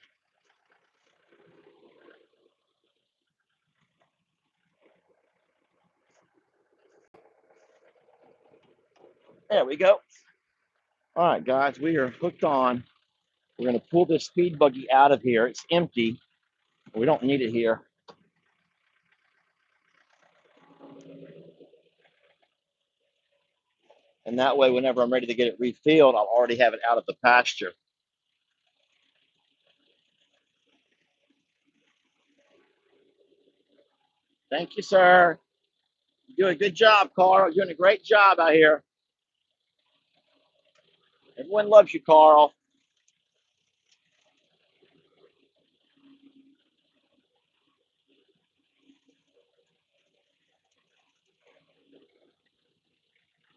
There we go. All right, guys, we are hooked on. We're going to pull this feed buggy out of here. It's empty. We don't need it here. And that way, whenever I'm ready to get it refilled, I'll already have it out of the pasture. Thank you, sir. You're doing a good job, Carl. You're doing a great job out here. Everyone loves you, Carl.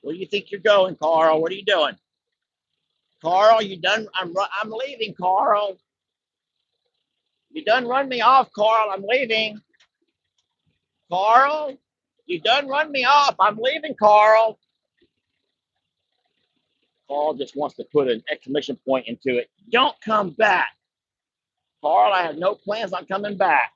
Where do you think you're going, Carl? What are you doing? Carl, you done? I'm leaving, Carl. You done run me off, Carl. I'm leaving. Carl, you done run me off. I'm leaving, Carl. Carl just wants to put an exclamation point into it. Don't come back. Carl, I have no plans on coming back.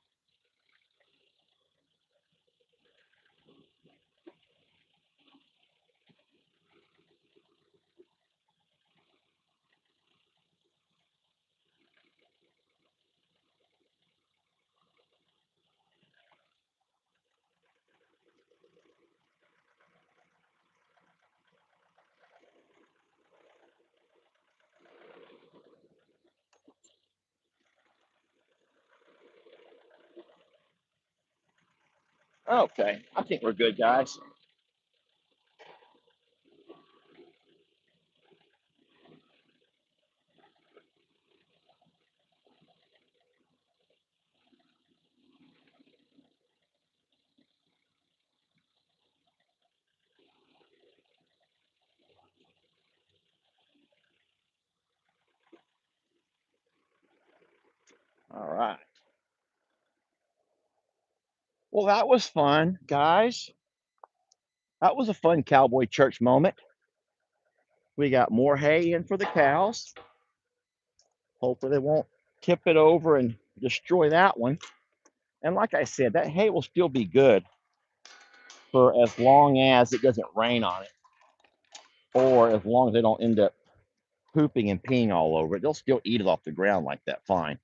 Okay, I think we're good, guys. All right. Well, that was fun, guys. That was a fun cowboy church moment. We got more hay in for the cows. Hopefully, they won't tip it over and destroy that one. And like I said, that hay will still be good for as long as it doesn't rain on it, or as long as they don't end up pooping and peeing all over it. They'll still eat it off the ground like that fine.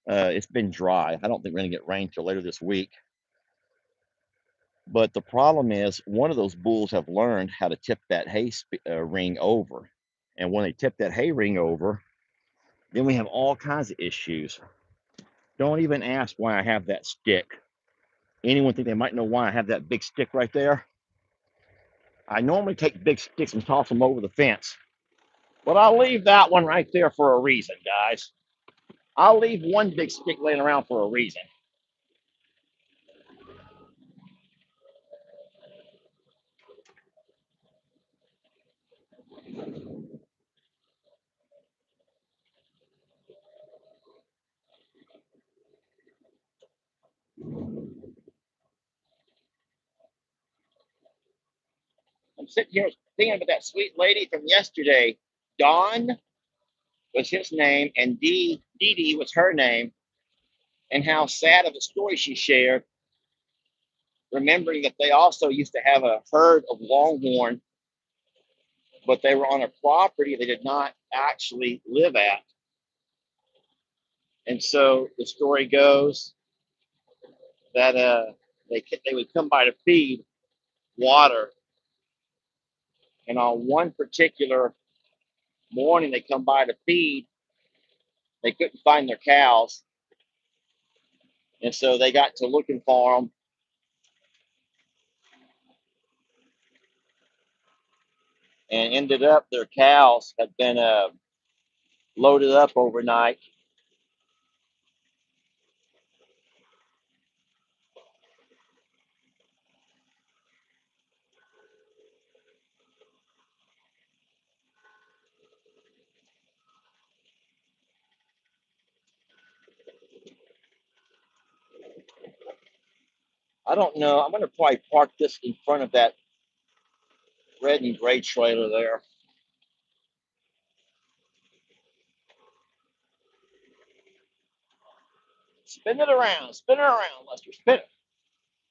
It's been dry. I don't think we're going to get rain till later this week. But the problem is, one of those bulls have learned how to tip that hay ring over. And when they tip that hay ring over, then we have all kinds of issues. Don't even ask why I have that stick. Anyone think they might know why I have that big stick right there? I normally take big sticks and toss them over the fence, but I'll leave that one right there for a reason, guys. I'll leave one big stick laying around for a reason. I'm sitting here thinking about that sweet lady from yesterday. Dawn was his name, and Dee Dee was her name, and how sad of a story she shared, remembering that they also used to have a herd of longhorn, but they were on a property they did not actually live at. And so the story goes that they would come by to feed water, and on one particular morning they come by to feed, they couldn't find their cows, and so they got to looking for them, and ended up their cows had been loaded up overnight. I don't know. I'm going to probably park this in front of that red and gray trailer there. Spin it around, Lester.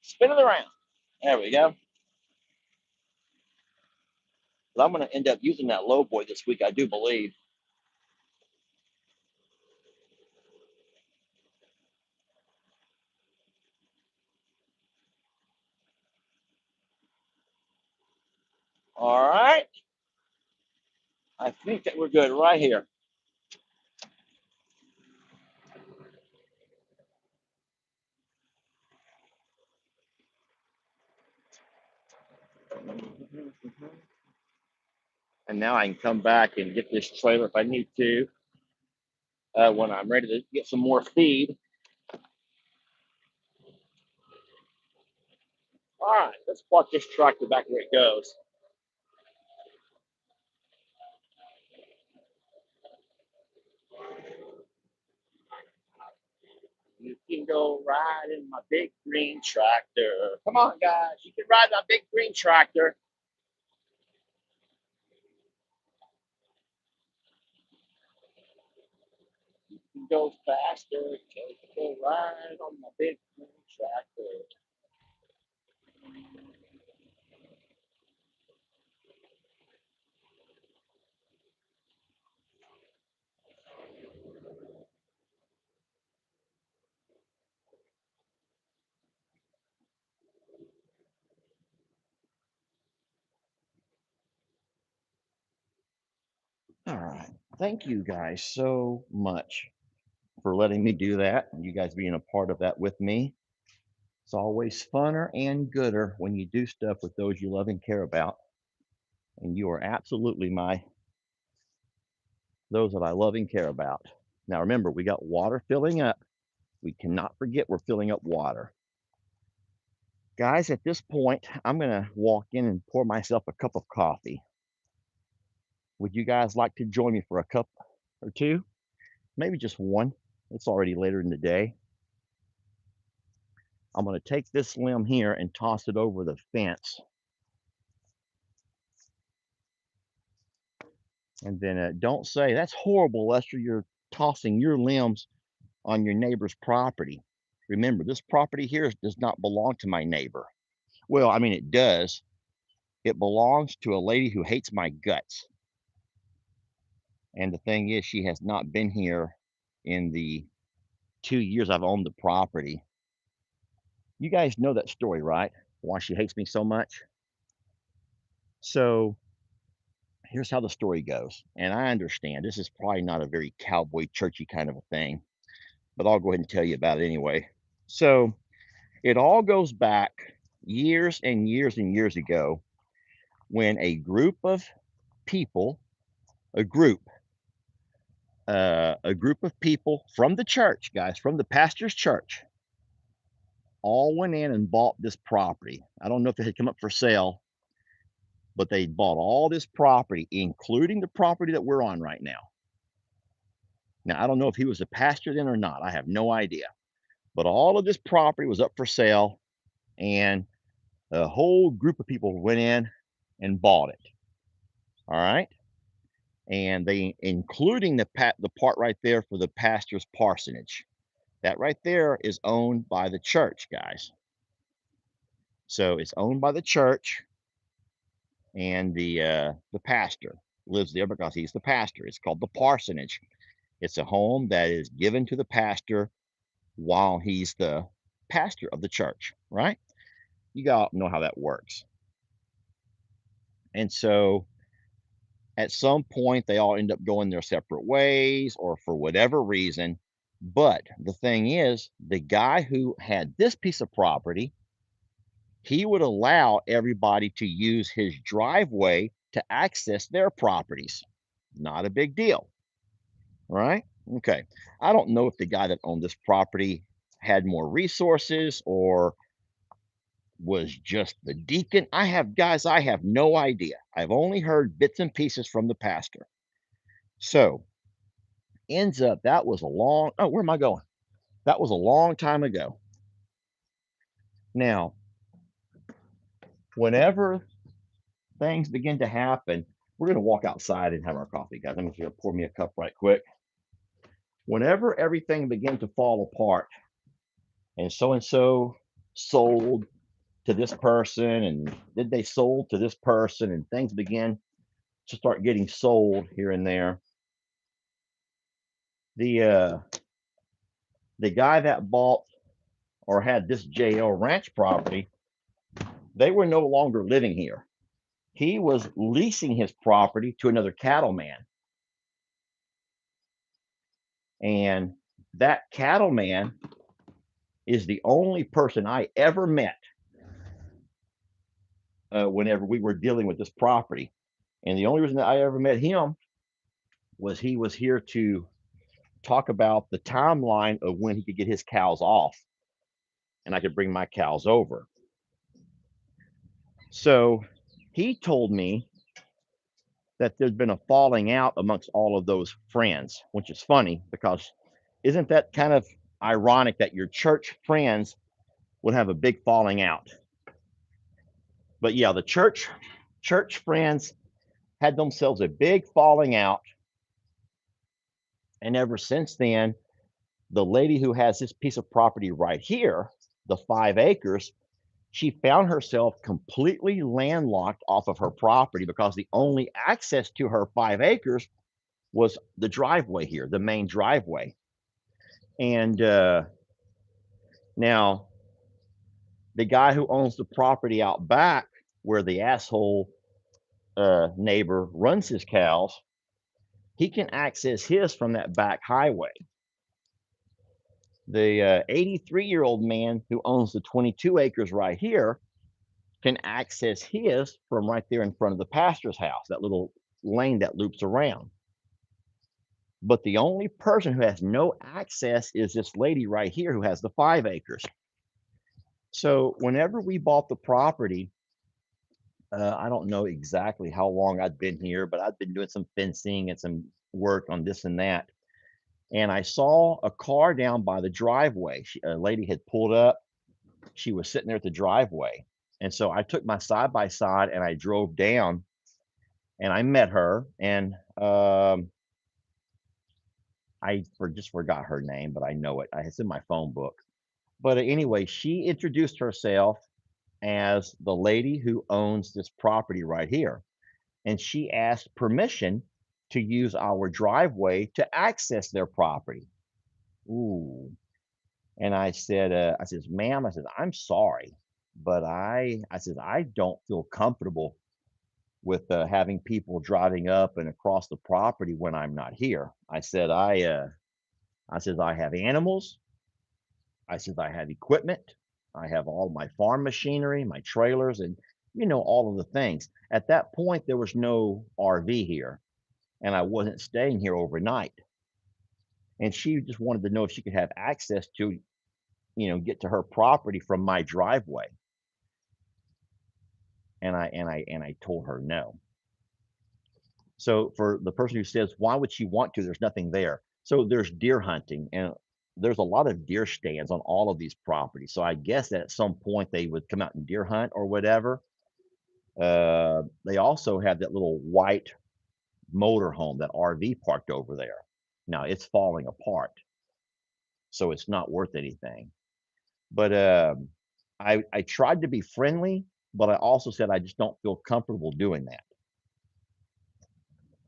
Spin it around. There we go. But I'm going to end up using that low boy this week, I do believe. All right. I think that we're good right here. And now I can come back and get this trailer if I need to when I'm ready to get some more feed. All right, let's park this tractor back where it goes. You can go ride in my big green tractor. Come on, guys, you can ride my big green tractor. You can go faster. Take a ride on my big green tractor. All right. Thank you guys so much for letting me do that. And you guys being a part of that with me. It's always funner and gooder when you do stuff with those you love and care about. And you are absolutely those that I love and care about. Now remember, we got water filling up. We cannot forget we're filling up water. Guys, at this point, I'm gonna walk in and pour myself a cup of coffee. Would you guys like to join me for a cup or two? Maybe just one. It's already later in the day. I'm gonna take this limb here and toss it over the fence. And then don't say, that's horrible, Lester. You're tossing your limbs on your neighbor's property. Remember, this property here does not belong to my neighbor. Well, I mean, it does. It belongs to a lady who hates my guts. And the thing is, she has not been here in the 2 years I've owned the property. You guys know that story, right? Why she hates me so much. So here's how the story goes. And I understand this is probably not a very cowboy churchy kind of a thing, but I'll go ahead and tell you about it anyway. So it all goes back years and years and years ago when a group of people, a group, a group of people from the church, guys, from the pastor's church, all went in and bought this property. I don't know if it had come up for sale, but they bought all this property, including the property that we're on right now. Now, I don't know if he was a pastor then or not. I have no idea. But all of this property was up for sale, and a whole group of people went in and bought it. All right. And they, including the part right there for the pastor's parsonage. That right there is owned by the church, guys. So it's owned by the church, and the pastor lives there because he's the pastor. It's called the parsonage. It's a home that is given to the pastor while he's the pastor of the church, right? You got to know how that works. And so at some point, they all end up going their separate ways or for whatever reason. But the thing is, the guy who had this piece of property, he would allow everybody to use his driveway to access their properties. Not a big deal, right? Okay. I don't know if the guy that owned this property had more resources or was just the deacon. I have no idea. I've only heard bits and pieces from the pastor. So ends up that was a long, oh, where am I going? That was a long time ago. Now, whenever things begin to happen, we're going to walk outside and have our coffee, guys. I'm just going to pour me a cup right quick. Whenever everything began to fall apart, and so sold to this person, and then they sold to this person, and things began to start getting sold here and there. The guy that bought or had this JL Ranch property, they were no longer living here. He was leasing his property to another cattleman, and that cattleman is the only person I ever met whenever we were dealing with this property. And the only reason that I ever met him was he was here to talk about the timeline of when he could get his cows off and I could bring my cows over. So he told me that there's been a falling out amongst all of those friends, which is funny because isn't that kind of ironic that your church friends would have a big falling out? But yeah, the church friends had themselves a big falling out, and ever since then, the lady who has this piece of property right here, the 5 acres, she found herself completely landlocked off of her property because the only access to her 5 acres was the driveway here, the main driveway. And now the guy who owns the property out back, where the asshole neighbor runs his cows, he can access his from that back highway. The 83-year-old man who owns the 22 acres right here can access his from right there in front of the pastor's house, that little lane that loops around. But the only person who has no access is this lady right here who has the 5 acres. So whenever we bought the property, I don't know exactly how long I'd been here, but I'd been doing some fencing and some work on this and that. And I saw a car down by the driveway. A lady had pulled up. She was sitting there at the driveway. And so I took my side by side and I drove down and I met her. And just forgot her name, but I know it. It's in my phone book. But anyway, she introduced herself as the lady who owns this property right here. And she asked permission to use our driveway to access their property. Ooh. And I says, ma'am, I said, I'm sorry, but I says, I don't feel comfortable with having people driving up and across the property when I'm not here. I says, I have animals. I says, I have equipment. I have all my farm machinery, my trailers, and all of the things. At that point, there was no RV here, and I wasn't staying here overnight. And she just wanted to know if she could have access to, get to her property from my driveway. And I told her no. So for the person who says, why would she want to? There's nothing there. So there's deer hunting, and there's a lot of deer stands on all of these properties. So I guess that at some point they would come out and deer hunt or whatever. They also have that little white motor home, that RV parked over there. Now it's falling apart, so it's not worth anything. But I tried to be friendly, but I also said I just don't feel comfortable doing that.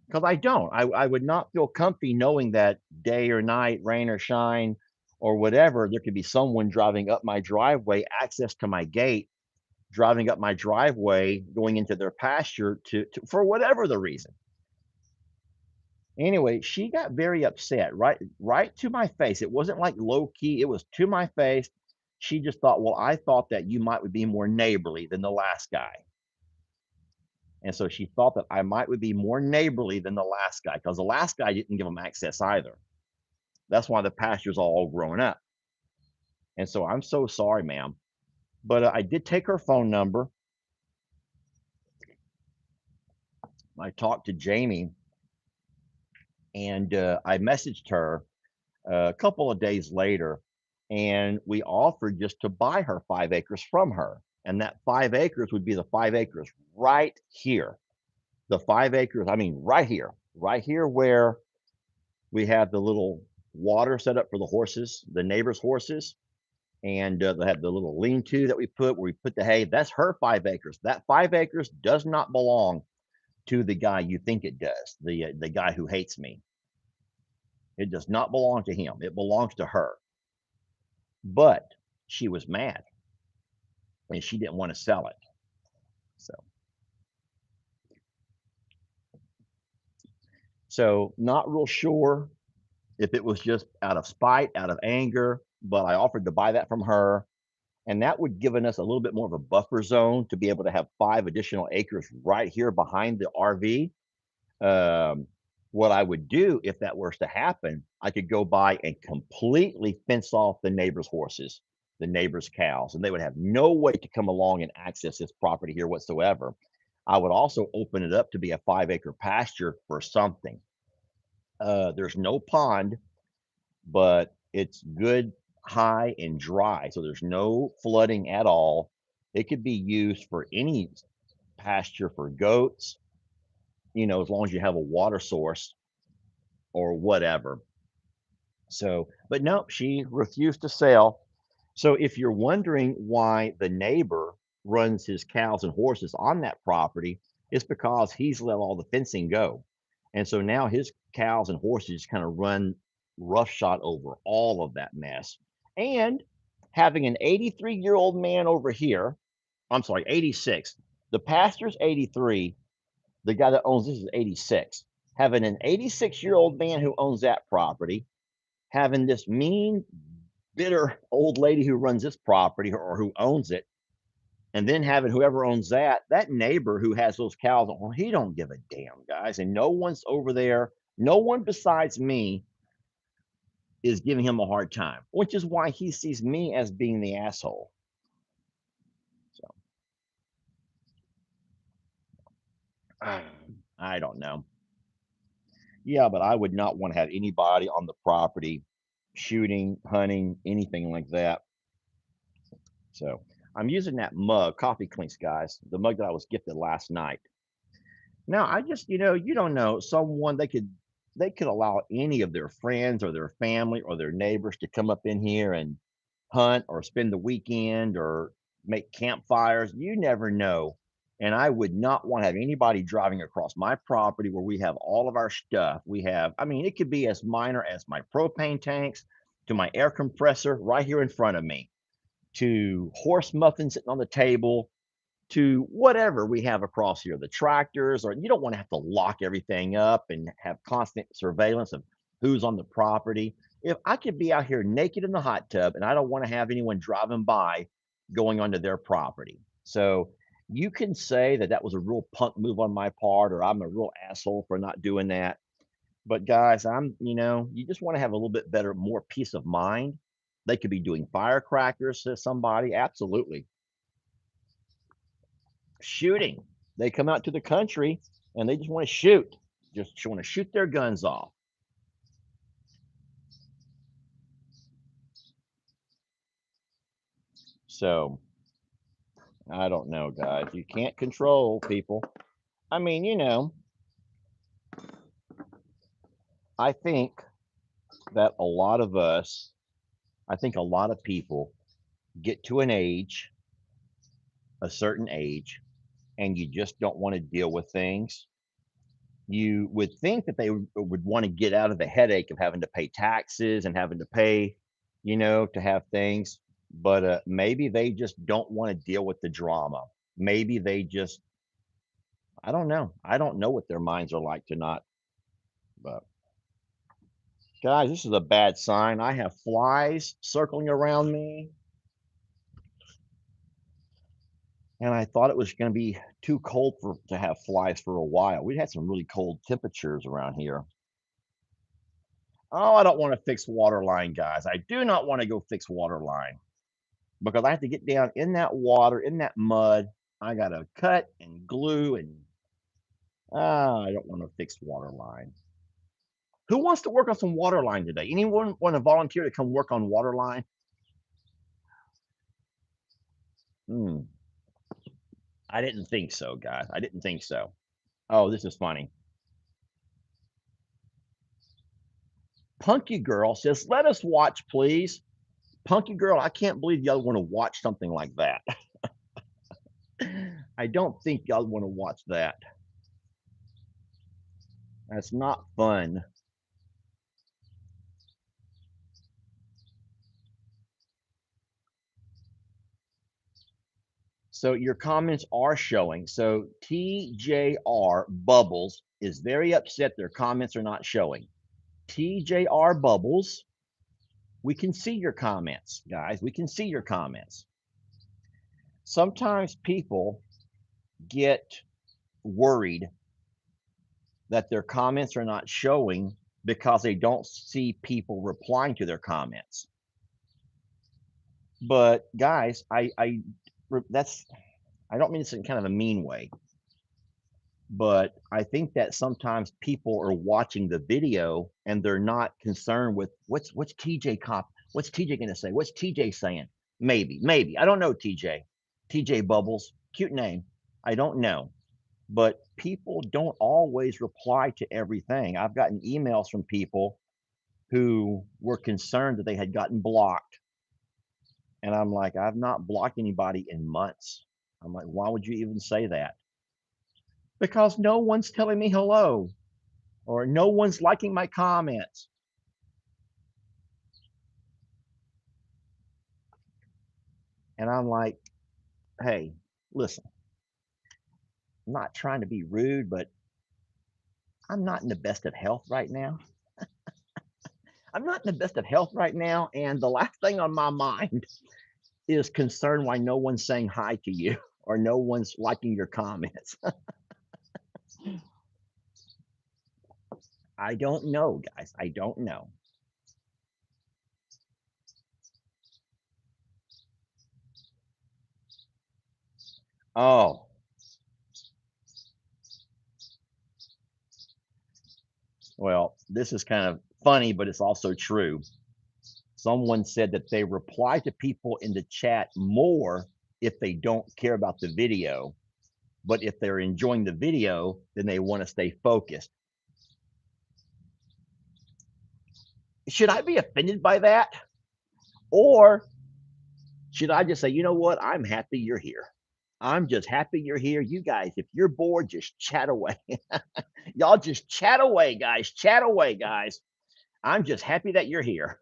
Because I don't. I would not feel comfy knowing that day or night, rain or shine or whatever, there could be someone driving up my driveway, access to my gate, driving up my driveway, going into their pasture for whatever the reason. Anyway, she got very upset, right to my face. It wasn't like low key, it was to my face. She just thought, well, I thought that you might would be more neighborly than the last guy. And so she thought that I might would be more neighborly than the last guy because the last guy didn't give him access either. That's why the pasture's all grown up. And so I'm so sorry, ma'am. But I did take her phone number. I talked to Jamie, and I messaged her a couple of days later. and we offered just to buy her 5 acres from her. And that 5 acres would be the 5 acres right here. The 5 acres, I mean, right here where we have the little water set up for the horses, the neighbor's horses, and they have the little lean-to that we put where we put the hay. That's her 5 acres. That 5 acres does not belong to the guy you think it does, the guy who hates me. It does not belong to him. It belongs to her. But she was mad and she didn't want to sell it. So, so not real sure if it was just out of spite, out of anger, but I offered to buy that from her. And that would given us a little bit more of a buffer zone to be able to have 5 additional acres right here behind the RV. Um, what I would do if that was to happen, I could go by and completely fence off the neighbor's horses, the neighbor's cows, and they would have no way to come along and access this property here whatsoever. I would also open it up to be a 5 acre pasture for something. There's no pond, but it's good, high, and dry. So there's no flooding at all. It could be used for any pasture for goats, as long as you have a water source or whatever. So, but no, she refused to sell. So if you're wondering why the neighbor runs his cows and horses on that property, it's because he's let all the fencing go. And so now his cows and horses kind of run roughshod over all of that mess. And having an 83-year-old man over here, I'm sorry, 86. The pastor's 83. The guy that owns this is 86. Having an 86-year-old man who owns that property, having this mean, bitter old lady who runs this property or who owns it, and then having whoever owns that neighbor who has those cows, well, he don't give a damn, guys. And no one's over there. No one besides me is giving him a hard time, which is why he sees me as being the asshole. So I don't know. Yeah, but I would not want to have anybody on the property shooting, hunting, anything like that. So I'm using that mug, coffee clinks, guys, the mug that I was gifted last night. Now I just, you don't know, someone they could allow any of their friends or their family or their neighbors to come up in here and hunt or spend the weekend or make campfires. You never know. And I would not want to have anybody driving across my property where we have all of our stuff. We have, I mean, it could be as minor as my propane tanks to my air compressor right here in front of me, to horse muffins sitting on the table, to whatever we have across here, the tractors, or you don't want to have to lock everything up and have constant surveillance of who's on the property. If I could be out here naked in the hot tub and I don't want to have anyone driving by going onto their property. So you can say that that was a real punk move on my part, or I'm a real asshole for not doing that. But guys, you just want to have a little bit better, more peace of mind. They could be doing firecrackers to somebody. Absolutely. Shooting. They come out to the country and they just want to shoot. Just want to shoot their guns off. So I don't know, guys. You can't control people. I mean, I think that a lot of us, I think a lot of people get to an age, a certain age, and you just don't want to deal with things. You would think that they would want to get out of the headache of having to pay taxes and having to pay, to have things. But maybe they just don't want to deal with the drama. Maybe they just, I don't know. I don't know what their minds are like to not. But guys, this is a bad sign. I have flies circling around me, and I thought it was going to be too cold to have flies for a while. We had some really cold temperatures around here. Oh, I don't want to fix water line, guys. I do not want to go fix water line because I have to get down in that water, in that mud. I got to cut and glue and I don't want to fix water line. Who wants to work on some water line today? Anyone want to volunteer to come work on water line? Hmm. I didn't think so, guys. I didn't think so. Oh, this is funny. Punky Girl says, "Let us watch, please." Punky Girl, I can't believe y'all want to watch something like that. I don't think y'all want to watch that. That's not fun. So your comments are showing. So TJR Bubbles is very upset their comments are not showing. TJR Bubbles, we can see your comments, guys. We can see your comments. Sometimes people get worried that their comments are not showing because they don't see people replying to their comments. But guys, that's I don't mean this in kind of a mean way, but I think that sometimes people are watching the video and they're not concerned with what's TJ going to say? What's TJ saying? Maybe. I don't know TJ. TJ Bubbles, cute name. I don't know. But people don't always reply to everything. I've gotten emails from people who were concerned that they had gotten blocked. And I'm like, I've not blocked anybody in months. I'm like, why would you even say that? Because no one's telling me hello or no one's liking my comments. And I'm like, hey, listen, I'm not trying to be rude, but I'm not in the best of health right now. I'm not in the best of health right now. And the last thing on my mind is concern why no one's saying hi to you or no one's liking your comments. I don't know, guys. I don't know. Oh, well, this is kind of funny, but it's also true. Someone said that they reply to people in the chat more if they don't care about the video, but if they're enjoying the video, then they want to stay focused. Should I be offended by that? Or should I just say, you know what? I'm happy you're here. I'm just happy you're here. You guys, if you're bored, just chat away. Y'all just chat away, guys. Chat away, guys. I'm just happy that you're here.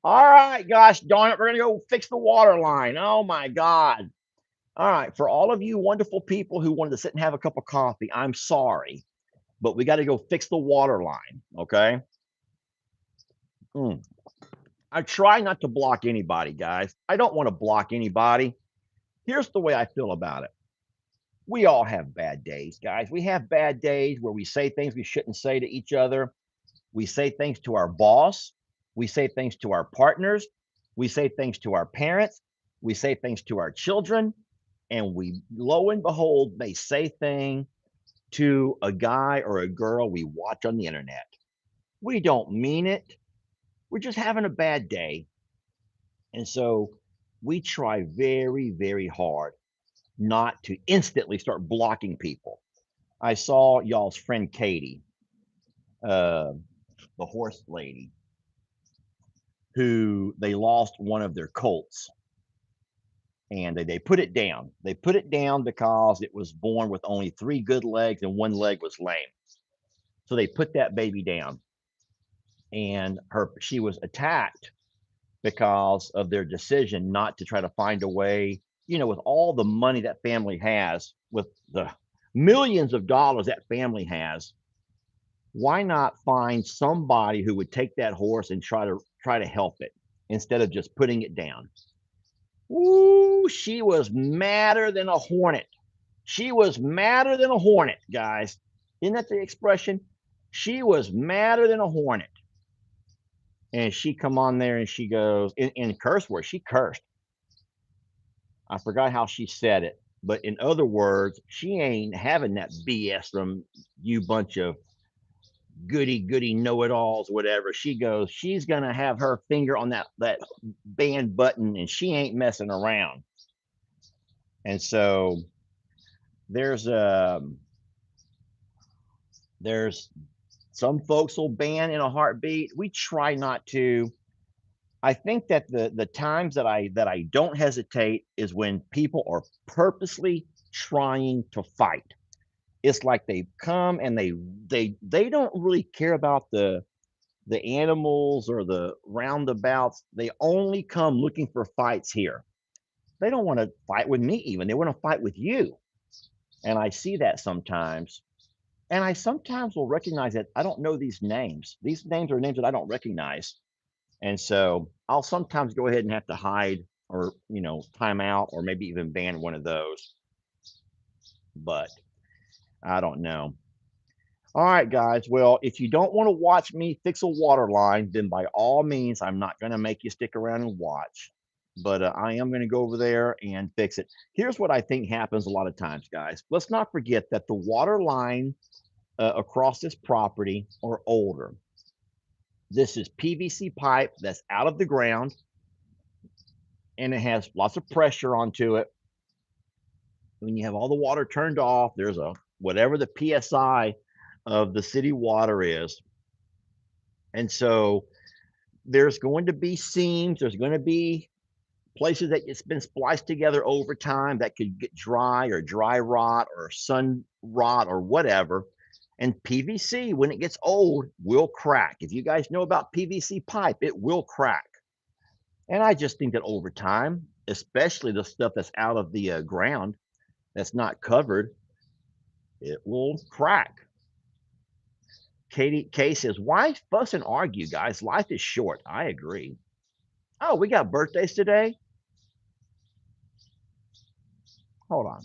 All right, gosh darn it. We're going to go fix the water line. Oh, my God. All right. For all of you wonderful people who wanted to sit and have a cup of coffee, I'm sorry, but we got to go fix the water line. Okay. Mm. I try not to block anybody, guys. I don't want to block anybody. Here's the way I feel about it. We all have bad days, guys. We have bad days where we say things we shouldn't say to each other. We say things to our boss. We say things to our partners. We say things to our parents. We say things to our children. And we, lo and behold, they say things to a guy or a girl we watch on the internet. We don't mean it. We're just having a bad day. And so we try very, very hard not to instantly start blocking people. I saw y'all's friend Katie, uh, the horse lady, who they lost one of their colts and they put it down. They put it down because it was born with only three good legs and one leg was lame. So they put that baby down and she was attacked because of their decision not to try to find a way, with all the money that family has, with the millions of dollars that family has, why not find somebody who would take that horse and try to help it instead of just putting it down? Ooh, she was madder than a hornet. She was madder than a hornet, guys. Isn't that the expression? She was madder than a hornet. And she come on there and she goes in curse words. She cursed. I forgot how she said it, but in other words, she ain't having that BS from you bunch of goody know-it-alls, whatever. She goes, she's gonna have her finger on that band button, and she ain't messing around. And so there's there's some folks will ban in a heartbeat. We try not to. I think that the times that I don't hesitate is when people are purposely trying to fight. It's like they come and they don't really care about the animals or the roundabouts. They only come looking for fights here. They don't want to fight with me even. They want to fight with you. And I see that sometimes. And I sometimes will recognize that I don't know these names. These names are names that I don't recognize. And so I'll sometimes go ahead and have to hide or, time out or maybe even ban one of those. But I don't know. All right, guys. Well, if you don't want to watch me fix a water line, then by all means, I'm not going to make you stick around and watch. But I am going to go over there and fix it. Here's what I think happens a lot of times, guys. Let's not forget that the water line across this property are older. This is PVC pipe that's out of the ground, and it has lots of pressure onto it. When you have all the water turned off, there's a whatever the PSI of the city water is. And so there's going to be seams, there's going to be places that it's been spliced together over time that could get dry or dry rot or sun rot or whatever. And PVC, when it gets old, will crack. If you guys know about PVC pipe, it will crack. And I just think that over time, especially the stuff that's out of the ground, that's not covered, it will crack. Katie K says, why fuss and argue, guys? Life is short. I agree. Oh, we got birthdays today? Hold on.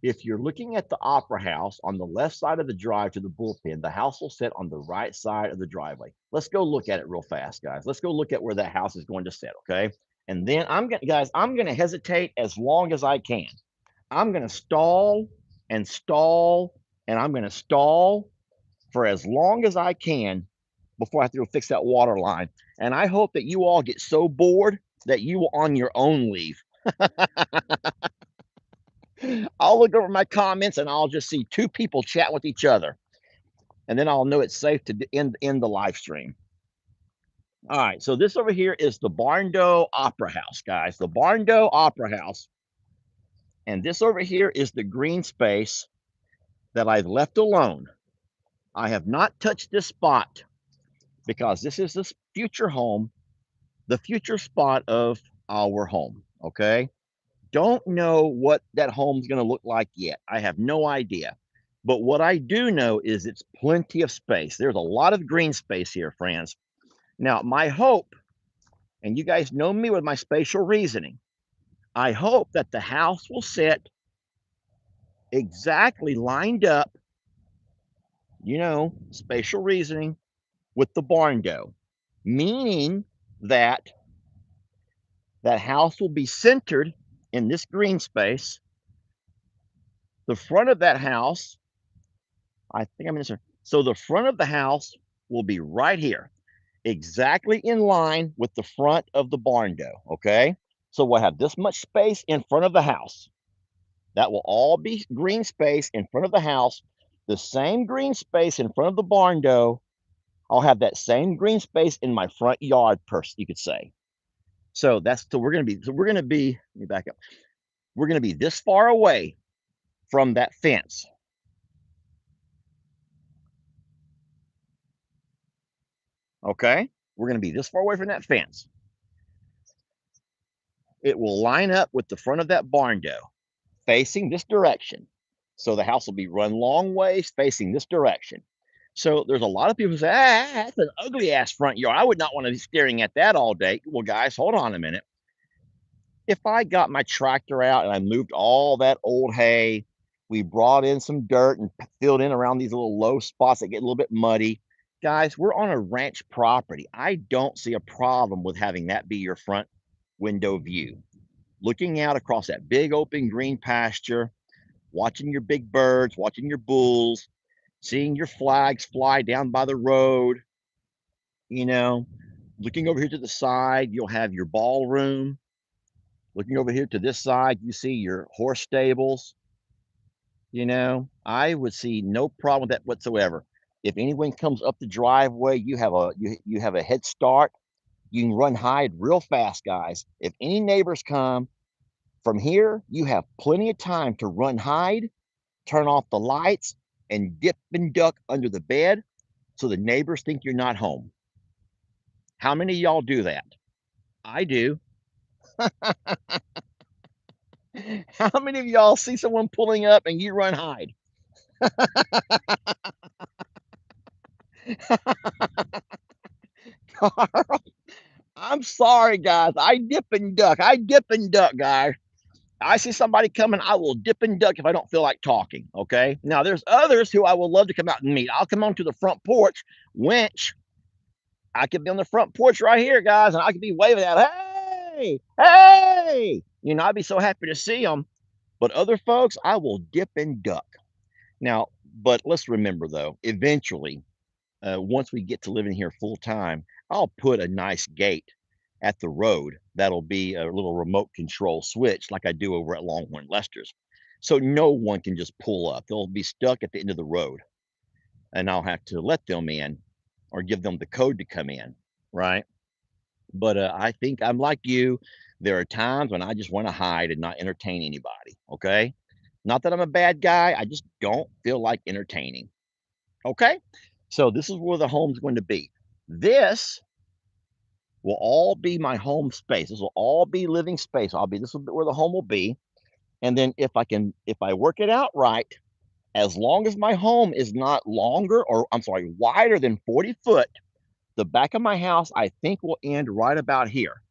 If you're looking at the Opera House on the left side of the drive to the bullpen, the house will sit on the right side of the driveway. Let's go look at it real fast, guys. Let's go look at where that house is going to sit, okay? And then I'm gonna hesitate as long as I can. I'm gonna stall and stall, and I'm gonna stall for as long as I can before I have to go fix that water line. And I hope that you all get so bored that you will on your own leave. I'll look over my comments and I'll just see two people chat with each other. And then I'll know it's safe to end the live stream. All right, so this over here is the Barnaby Opera House, guys. The Barnaby Opera House. And this over here is the green space that I've left alone. I have not touched this spot because this is this future home, the future spot of our home. Okay. Don't know what that home's going to look like yet. I have no idea. But what I do know is it's plenty of space. There's a lot of green space here, friends. Now, my hope, and you guys know me with my spatial reasoning, I hope that the house will sit exactly lined up, spatial reasoning with the barn dough, meaning that that house will be centered in this green space. The front of that house, I think I'm in this. So the front of the house will be right here, exactly in line with the front of the barn dough. Okay. So we'll have this much space in front of the house. That will all be green space in front of the house. The same green space in front of the barn dough. I'll have that same green space in my front yard, you could say. So we're gonna be, let me back up. We're gonna be this far away from that fence. Okay. We're gonna be this far away from that fence. It will line up with the front of that barn dough, facing this direction. So the house will be run long ways facing this direction. So there's a lot of people who say, that's an ugly ass front yard. I would not want to be staring at that all day. Well, guys, hold on a minute. If I got my tractor out and I moved all that old hay, we brought in some dirt and filled in around these little low spots that get a little bit muddy. Guys, we're on a ranch property. I don't see a problem with having that be your front window view. Looking out across that big open green pasture, watching your big birds, watching your bulls, seeing your flags fly down by the road, you know, looking over here to the side, you'll have your ballroom. Looking over here to this side, you see your horse stables. I would see no problem with that whatsoever. If anyone comes up the driveway, you have a head start. You can run hide real fast, guys. If any neighbors come from here, you have plenty of time to run hide, turn off the lights, and dip and duck under the bed so the neighbors think you're not home. How many of y'all do that? I do. How many of y'all see someone pulling up and you run hide? I'm sorry, guys. I dip and duck. I dip and duck, guys. I see somebody coming, I will dip and duck if I don't feel like talking. Okay. Now, there's others who I would love to come out and meet. I'll come onto the front porch, winch. I could be on the front porch right here, guys, and I could be waving at, hey, hey. I'd be so happy to see them. But other folks, I will dip and duck. Now, but let's remember though, eventually, once we get to living here full time, I'll put a nice gate at the road that'll be a little remote control switch like I do over at Longhorn Lester's. So no one can just pull up. They'll be stuck at the end of the road and I'll have to let them in or give them the code to come in. Right. But I think I'm like you. There are times when I just want to hide and not entertain anybody. Okay. Not that I'm a bad guy. I just don't feel like entertaining. Okay. So this is where the home's going to be. This will all be my home space. This will all be living space. This will be where the home will be. And then if I work it out right, as long as my home is not longer, or I'm sorry, wider than 40 foot, the back of my house, I think will end right about here.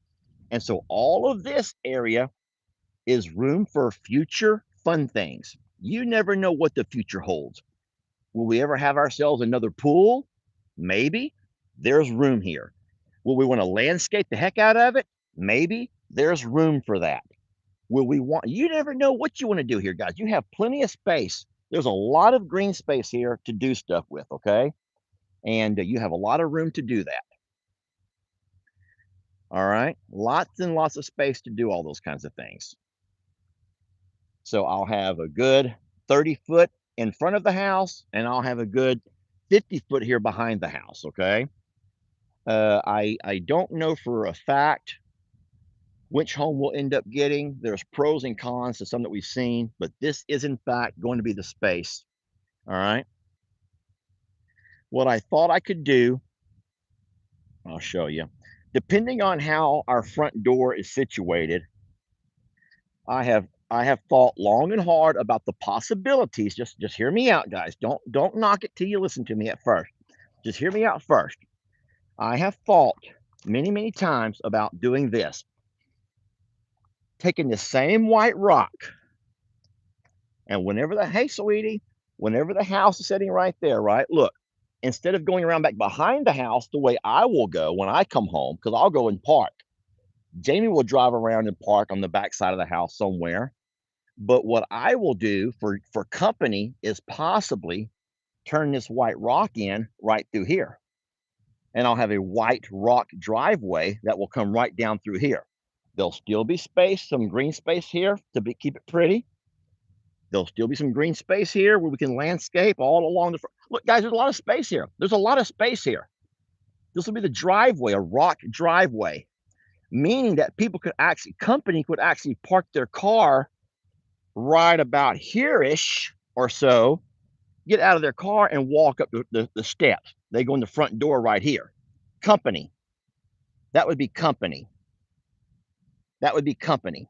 And so all of this area is room for future fun things. You never know what the future holds. Will we ever have ourselves another pool? Maybe. There's room here. Will we want to landscape the heck out of it? Maybe. There's room for that. Will we want, you never know what you want to do here, guys. You have plenty of space. There's a lot of green space here to do stuff with, okay? And you have a lot of room to do that. All right. Lots and lots of space to do all those kinds of things. So I'll have a good 30 foot in front of the house, and I'll have a good 50 foot here behind the house, okay? I don't know for a fact which home we'll end up getting. There's pros and cons to some that we've seen, but this is in fact going to be the space. All right. What I thought I could do, I'll show you. Depending on how our front door is situated, I have thought long and hard about the possibilities. Just hear me out, guys. Don't knock it till you listen to me at first. Just hear me out first. I have thought many, many times about doing this. Taking the same white rock, and hey, sweetie, whenever the house is sitting right there, right? Look, instead of going around back behind the house the way I will go when I come home, because I'll go and park. Jamie will drive around and park on the back side of the house somewhere. But what I will do for company is possibly turn this white rock in right through here. And I'll have a white rock driveway that will come right down through here. There'll still be space, some green space here keep it pretty. There'll still be some green space here where we can landscape all along the front. Look, guys, there's a lot of space here. There's a lot of space here. This will be the driveway, a rock driveway, meaning that company could actually park their car right about here-ish or so, get out of their car and walk up the steps. They go in the front door right here. Company. That would be company. That would be company.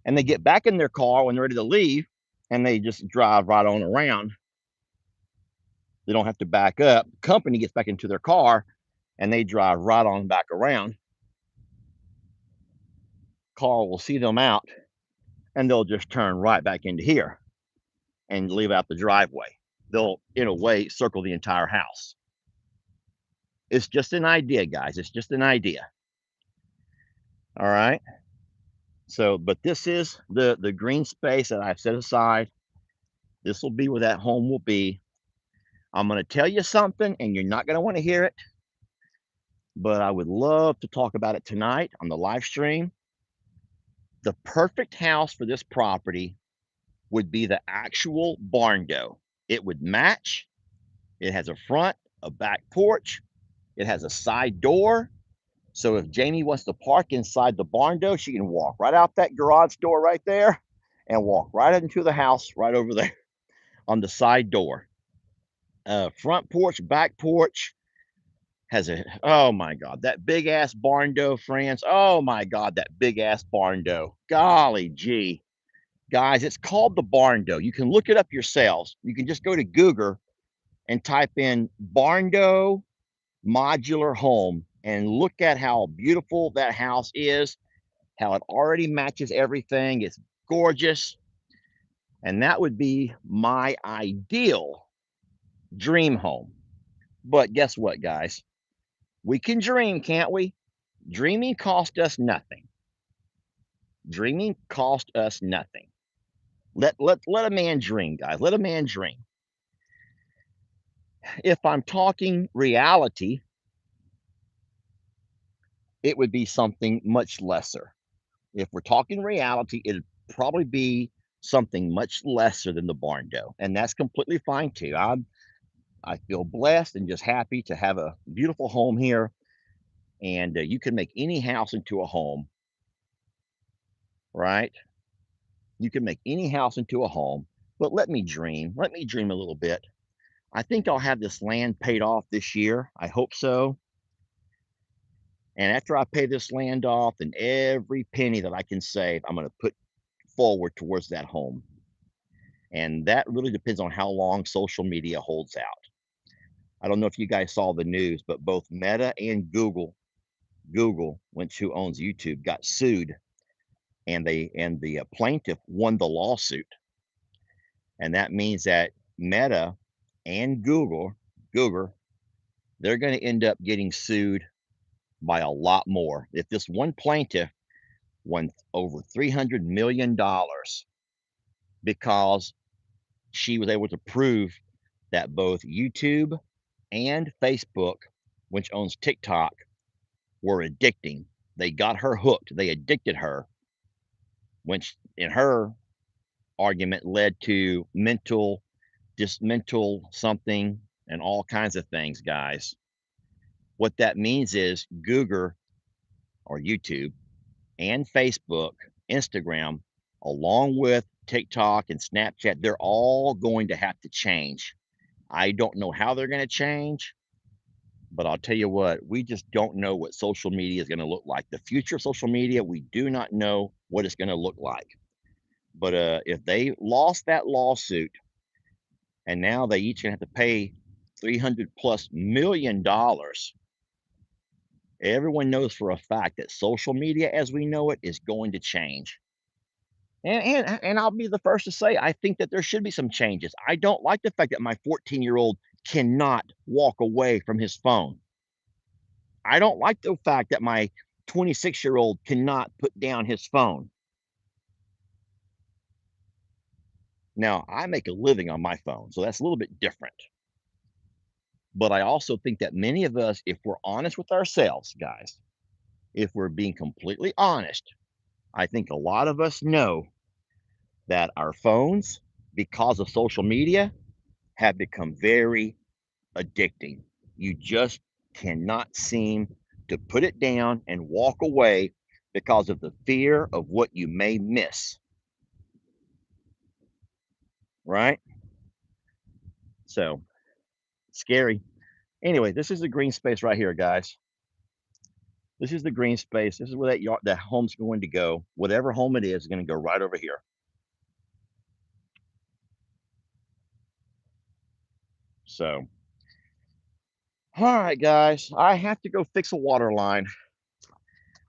And they get back in their car when they're ready to leave, and they just drive right on around. They don't have to back up. Company gets back into their car, and they drive right on back around. Car will see them out, and they'll just turn right back into here and leave out the driveway. They'll, in a way, circle the entire house. It's just an idea, guys. It's just an idea. All right. So, but this is the green space that I've set aside. This will be where that home will be. I'm going to tell you something, and you're not going to want to hear it, but I would love to talk about it tonight on the live stream. The perfect house for this property would be the actual barn door. It would match. It has a front, a back porch. It has a side door. So if Jamie wants to park inside the barn door, she can walk right out that garage door right there and walk right into the house right over there on the side door. Front porch, back porch has a, oh my God, that big ass barn door, friends. Oh my God, that big ass barn door. Golly gee. Guys, it's called the barn door. You can look it up yourselves. You can just go to Google and type in barn door modular home and look at how beautiful that house is, how it already matches everything. It's gorgeous. And that would be my ideal dream home. But guess what, guys? We can dream, can't we? Dreaming cost us nothing. Dreaming cost us nothing. Let a man dream, guys. Let a man dream. If I'm talking reality, it would be something much lesser. If we're talking reality, it'd probably be something much lesser than the barn door, and that's completely fine too. I feel blessed and just happy to have a beautiful home here, and you can make any house into a home, right? You can make any house into a home, but let me dream. Let me dream a little bit. I think I'll have this land paid off this year. I hope so. And after I pay this land off, then every penny that I can save, I'm going to put forward towards that home. And that really depends on how long social media holds out. I don't know if you guys saw the news, but both Meta and Google, which who owns YouTube, got sued, and the plaintiff won the lawsuit. And that means that Meta and Google, they're going to end up getting sued by a lot more. If this one plaintiff won over $300 million because she was able to prove that both YouTube and Facebook, which owns TikTok, were addicting. They got her hooked. They addicted her, which in her argument led to mental something and all kinds of things, guys. What that means is Google or YouTube and Facebook, Instagram, along with TikTok and Snapchat, they're all going to have to change. I don't know how they're going to change, but I'll tell you what, we just don't know what social media is going to look like. The future of social media, we do not know what it's going to look like. But if they lost that lawsuit and now they each gonna have to pay 300 plus $1 million, everyone knows for a fact that social media as we know it is going to change. And I'll be the first to say I think that there should be some changes. I don't like the fact that my 14-year-old cannot walk away from his phone. I don't like the fact that my 26-year-old cannot put down his phone. Now, I make a living on my phone, so that's a little bit different. But I also think that many of us, if we're honest with ourselves, guys, if we're being completely honest, I think a lot of us know that our phones, because of social media, have become very addicting. You just cannot seem to put it down and walk away because of the fear of what you may miss, right? So scary. Anyway, this is the green space right here, guys. This is the green space. This is where that home's going to go. Whatever home it is going to go right over here. So, all right, guys, I have to go fix a water line.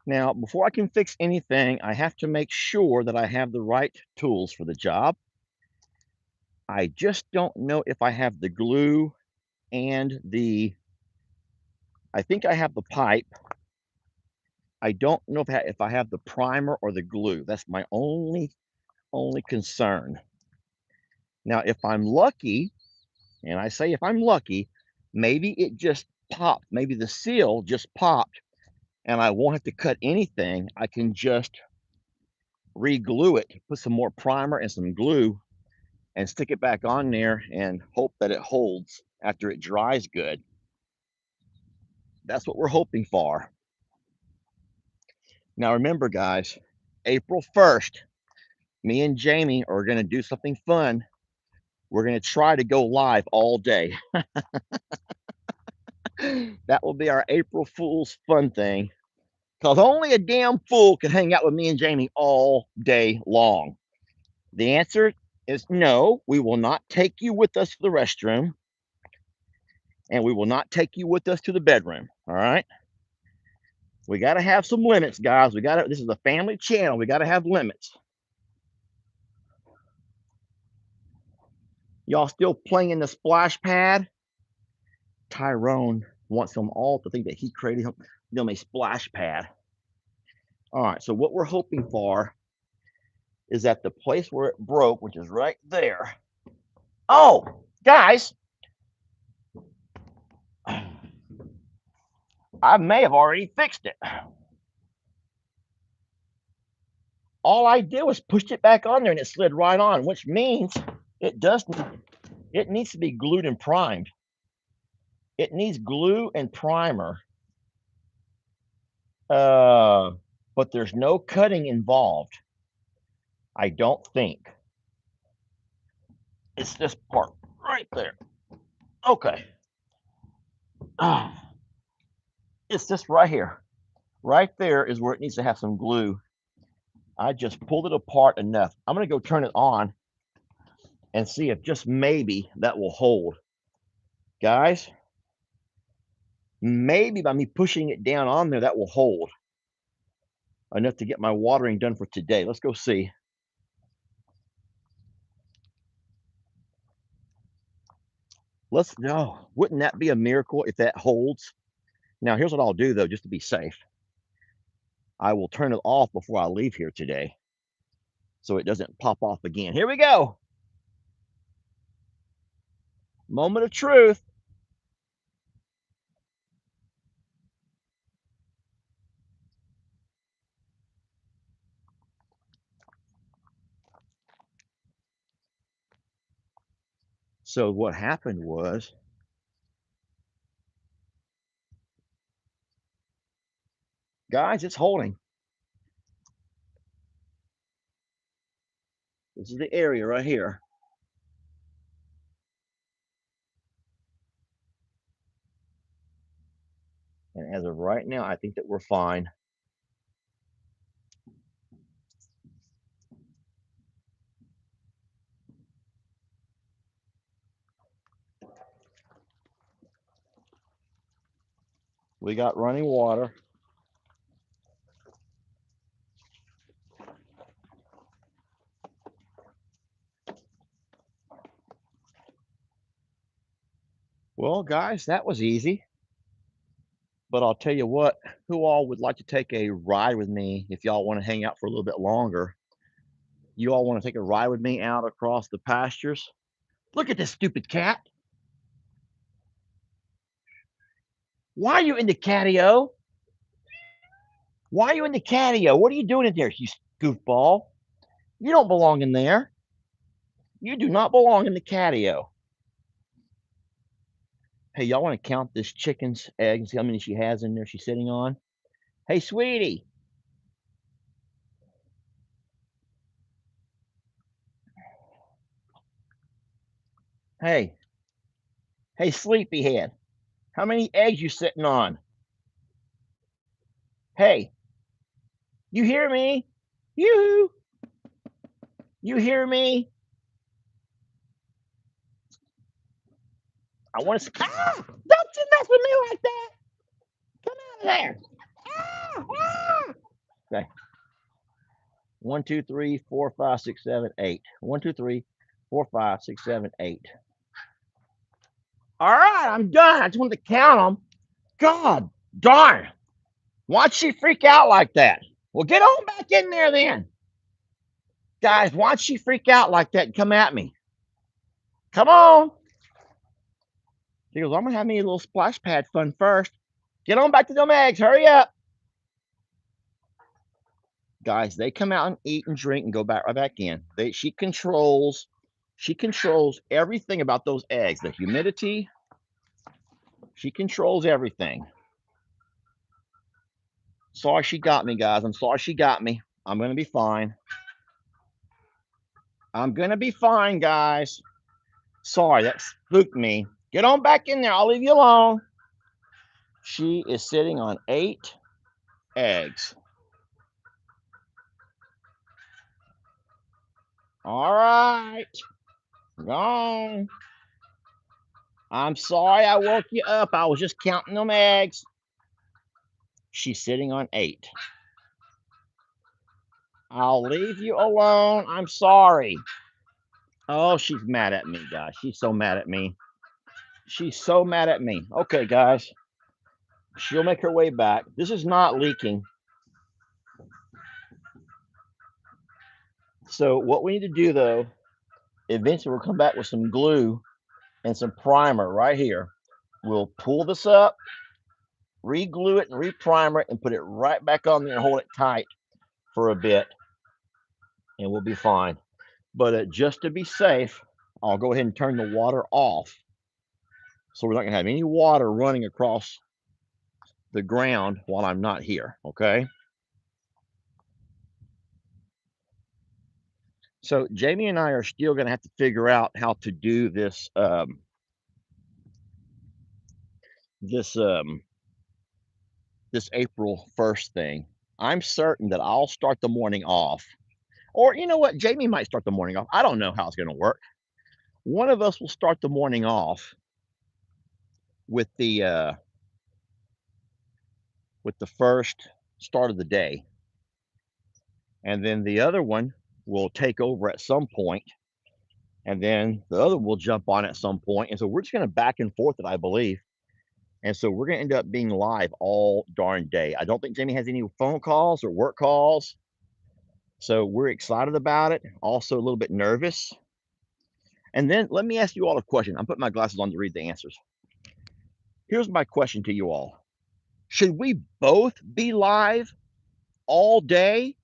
Now, before I can fix anything, I have to make sure that I have the right tools for the job. I just don't know if I have the glue and I think I have the pipe. I don't know if I have the primer or the glue. That's my only concern. Now, if I'm lucky, And I say if I'm lucky, maybe it just popped. Maybe the seal just popped and I won't have to cut anything. I can just re-glue it, put some more primer and some glue and stick it back on there and hope that it holds after it dries good. That's what we're hoping for. Now remember guys, April 1st, me and Jamie are going to do something fun. We're going to try to go live all day. That will be our April Fool's fun thing. Because only a damn fool can hang out with me and Jamie all day long. The answer is no, we will not take you with us to the restroom. And we will not take you with us to the bedroom. All right. We got to have some limits, guys. This is a family channel. We got to have limits. Y'all still playing in the splash pad? Tyrone wants them all to think that he created them a splash pad. All right. So what we're hoping for is that the place where it broke, which is right there. Oh, guys, I may have already fixed it. All I did was pushed it back on there and it slid right on, which means it needs to be glued and primed. It needs glue and primer. But there's no cutting involved. I don't think. It's this part right there. Okay. It's this right here. Right there is where it needs to have some glue. I just pulled it apart enough. I'm going to go turn it on and see if just maybe that will hold. Guys, maybe by me pushing it down on there, that will hold enough to get my watering done for today. Let's go see. Wouldn't that be a miracle if that holds? Now, here's what I'll do though, just to be safe. I will turn it off before I leave here today so it doesn't pop off again. Here we go. Moment of truth. So what happened was, guys, it's holding. This is the area right here. And as of right now, I think that we're fine. We got running water. Well, guys, that was easy. But I'll tell you what, who all would like to take a ride with me if y'all want to hang out for a little bit longer? You all want to take a ride with me out across the pastures? Look at this stupid cat. Why are you in the catio? Why are you in the catio? What are you doing in there, you goofball? You don't belong in there. You do not belong in the catio. Hey, y'all want to count this chicken's egg and see how many she has in there she's sitting on? Hey, sweetie. Hey. Hey, sleepyhead. How many eggs you sitting on? Hey, you hear me? You You hear me? I want to. Ah! Don't you mess with me like that! Come out of there! Ah! Ah! Okay. 1, 2, 3, 4, 5, 6, 7, 8. 1, 2, 3, 4, 5, 6, 7, 8. All right, I'm done. I just wanted to count them. God darn! Why'd she freak out like that? Well, get on back in there then, guys. Why'd she freak out like that and come at me? Come on! She goes, I'm gonna have me a little splash pad fun first. Get on back to them eggs. Hurry up. Guys, they come out and eat and drink and go back right back in. She controls everything about those eggs. The humidity, she controls everything. Sorry she got me, guys. I'm sorry she got me. I'm gonna be fine. I'm gonna be fine, guys. Sorry, that spooked me. Get on back in there. I'll leave you alone. She is sitting on 8 eggs. All right. Gone. I'm sorry I woke you up. I was just counting them eggs. She's sitting on 8. I'll leave you alone. I'm sorry. Oh, she's mad at me, guys. She's so mad at me. She's so mad at me. Okay, guys. She'll make her way back. This is not leaking. So what we need to do, though, eventually we'll come back with some glue and some primer right here. We'll pull this up, re-glue it and re-primer it, and put it right back on there and hold it tight for a bit, and we'll be fine. But just to be safe, I'll go ahead and turn the water off. So we're not gonna have any water running across the ground while I'm not here, okay? So Jamie and I are still gonna have to figure out how to do this this April 1st thing. I'm certain that I'll start the morning off, or you know what, Jamie might start the morning off. I don't know how it's gonna work. One of us will start the morning off with the first start of the day, and then the other one will take over at some point, and then the other will jump on at some point, and so we're just gonna back and forth it, I believe. And so we're gonna end up being live all darn day. I don't think Jamie has any phone calls or work calls, so we're excited about it, also a little bit nervous. And then let me ask you all a question. I'm putting my glasses on to read the answers. Here's my question to you all. Should we both be live all day?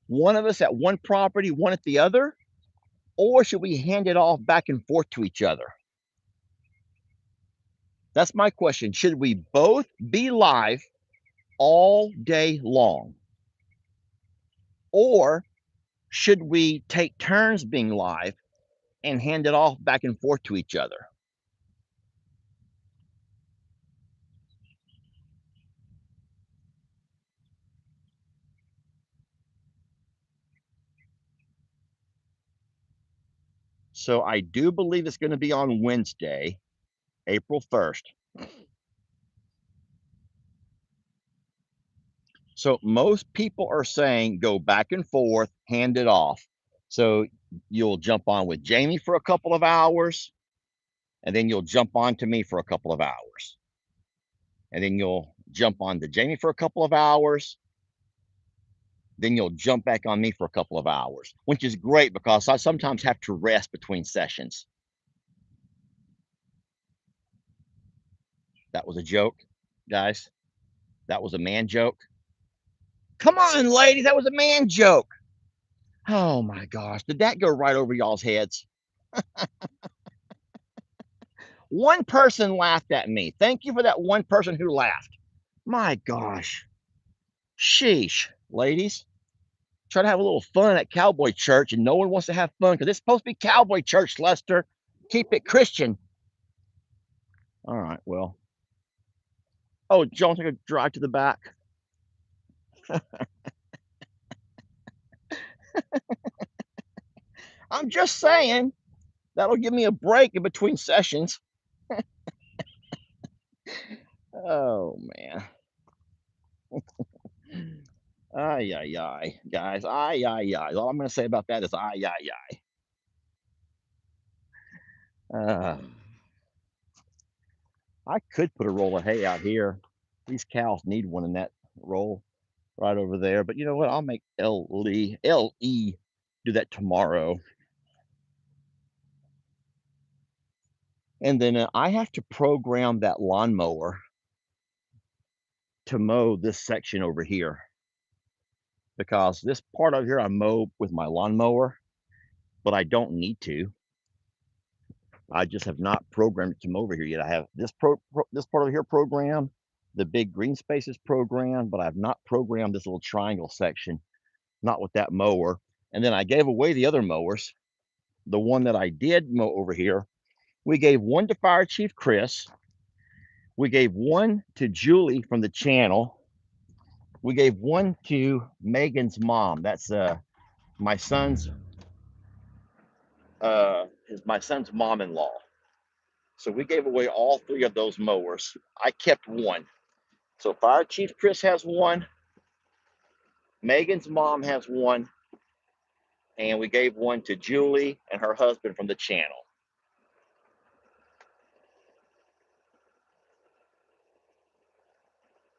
One of us at one property, one at the other? Or should we hand it off back and forth to each other? That's my question. Should we both be live all day long? Or should we take turns being live and hand it off back and forth to each other? So I do believe it's going to be on Wednesday, April 1st. So most people are saying go back and forth, hand it off. So you'll jump on with Jamie for a couple of hours, and then you'll jump on to me for a couple of hours. And then you'll jump on to Jamie for a couple of hours. Then you'll jump back on me for a couple of hours, which is great because I sometimes have to rest between sessions. That was a joke, guys. That was a man joke. Come on, ladies, that was a man joke. Oh my gosh, did that go right over y'all's heads? One person laughed at me. Thank you for that one person who laughed. My gosh. Sheesh, ladies. Try to have a little fun at Cowboy church and no one wants to have fun because it's supposed to be Cowboy church, Lester. Keep it Christian. All right, well. Oh, John's gonna drive to the back. I'm just saying that'll give me a break in between sessions. Oh man. Ay ay ay, guys. Ay ay ay. All I'm gonna say about that is ay ay ay. I could put a roll of hay out here. These cows need one in that roll right over there. But you know what? I'll make L-E do that tomorrow. And then I have to program that lawnmower to mow this section over here because this part over here I mow with my lawnmower, but I don't need to. I just have not programmed it to mow over here yet. I have this part over here programmed, the big green spaces programmed, but I've not programmed this little triangle section, not with that mower. And then I gave away the other mowers. The one that I did mow over here, we gave one to Fire Chief Chris. We gave one to Julie from the channel. We gave one to Megan's mom. That's my son's my son's mom-in-law. So we gave away all three of those mowers. I kept one. So Fire Chief Chris has one, Megan's mom has one, and we gave one to Julie and her husband from the channel.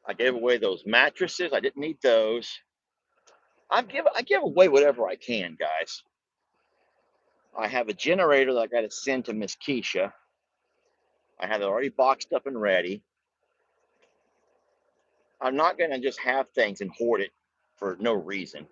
I gave away those mattresses. I didn't need those. I give away whatever I can, guys. I have a generator that I got to send to Miss Keisha. I have it already boxed up and ready. I'm not going to just have things and hoard it for no reason.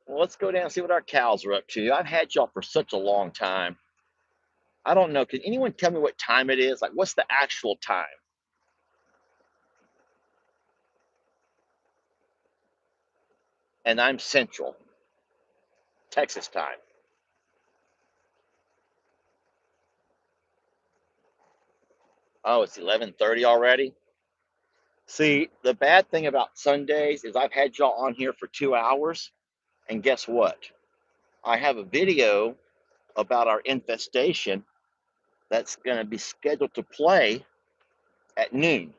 Well, let's go down and see what our cows are up to. I've had y'all for such a long time. I don't know. Can anyone tell me what time it is? Like, what's the actual time? And I'm Central, Texas time. Oh, it's 11:30 already. See, the bad thing about Sundays is I've had y'all on here for 2 hours, and guess what? I have a video about our infestation that's going to be scheduled to play at noon.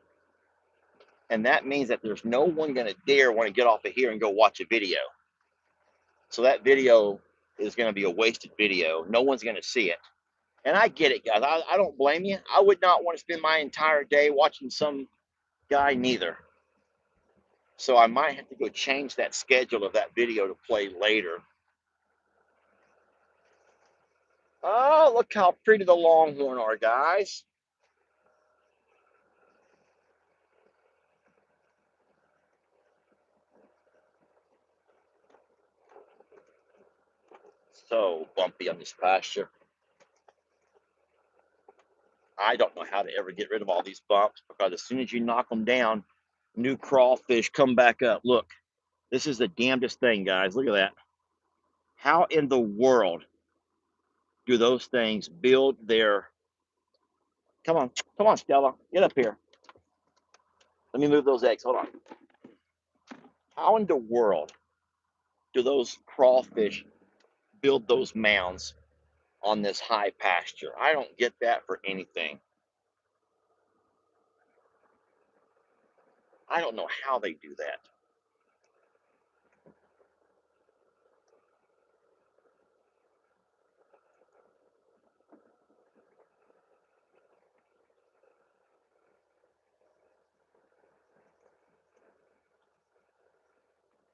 And that means that there's no one going to dare want to get off of here and go watch a video. So that video is going to be a wasted video. No one's going to see it. And I get it, guys. I don't blame you. I would not want to spend my entire day watching some guy neither. So I might have to go change that schedule of that video to play later. Oh, look how pretty the longhorn are, guys. So bumpy on this pasture. I don't know how to ever get rid of all these bumps because as soon as you knock them down, new crawfish come back up. Look, this is the damnedest thing, guys. Look at that. How in the world do those things build their... Come on, Stella, get up here. Let me move those eggs. Hold on. How in the world do those crawfish build those mounds on this high pasture? I don't get that for anything. I don't know how they do that.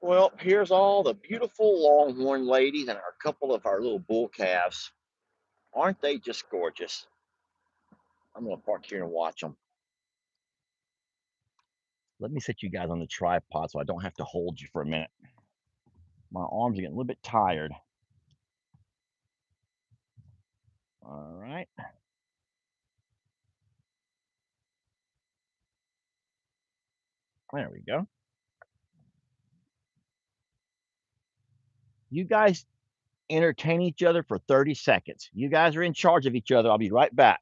Well, here's all the beautiful longhorn ladies and a couple of our little bull calves. Aren't they just gorgeous? I'm going to park here and watch them. Let me set you guys on the tripod so I don't have to hold you for a minute. My arms are getting a little bit tired. All right. There we go. You guys entertain each other for 30 seconds. You guys are in charge of each other. I'll be right back.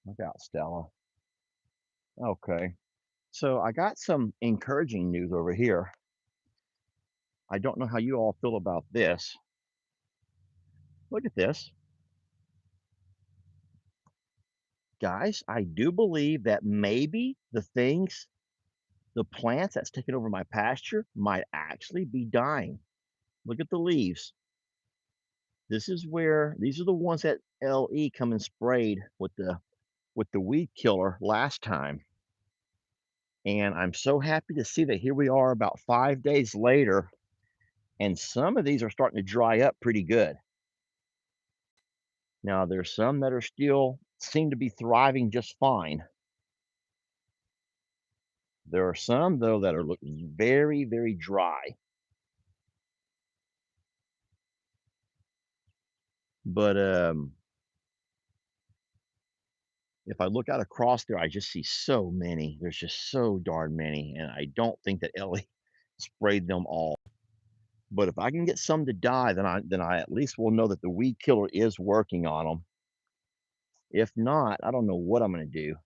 Look out, Stella. Okay. So I got some encouraging news over here. I don't know how you all feel about this. Look at this. Guys, I do believe that maybe the plants that's taking over my pasture might actually be dying. Look at the leaves. These are the ones that LE come and sprayed with the weed killer last time. And I'm so happy to see that here we are about 5 days later, and some of these are starting to dry up pretty good. Now there's some that are still seem to be thriving just fine. There are some though that are looking very, very dry. But if I look out across there, I just see so many. There's just so darn many, and I don't think that Ellie sprayed them all. But if I can get some to die, then I at least will know that the weed killer is working on them. If not, I don't know what I'm going to do.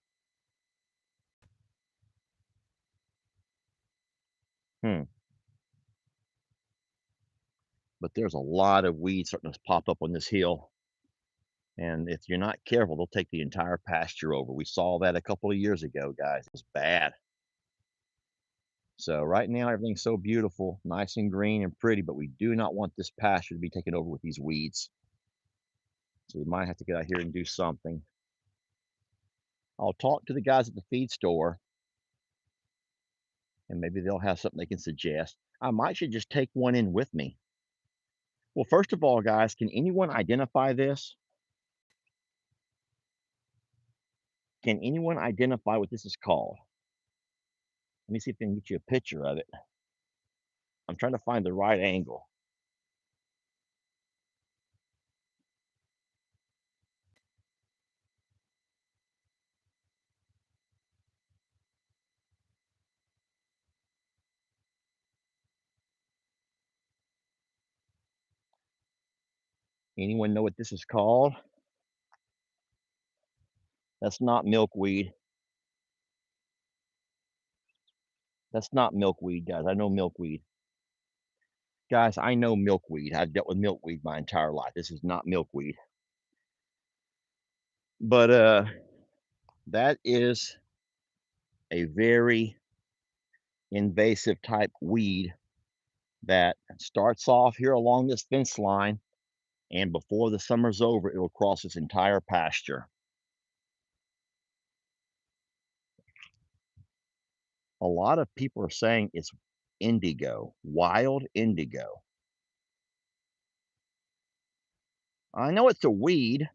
Hmm. But there's a lot of weeds starting to pop up on this hill. And if you're not careful, they'll take the entire pasture over. We saw that a couple of years ago, guys. It was bad. So right now, everything's so beautiful, nice and green and pretty, but we do not want this pasture to be taken over with these weeds. So we might have to get out here and do something. I'll talk to the guys at the feed store, and maybe they'll have something they can suggest. I might should just take one in with me. Well, first of all, guys, can anyone identify this? Can anyone identify what this is called? Let me see if I can get you a picture of it. I'm trying to find the right angle. Anyone know what this is called? That's not milkweed. That's not milkweed, guys. I know milkweed. Guys, I know milkweed. I've dealt with milkweed my entire life. This is not milkweed. But that is a very invasive type weed that starts off here along this fence line, and before the summer's over, it'll cross this entire pasture. A lot of people are saying it's indigo, wild indigo. I know it's a weed,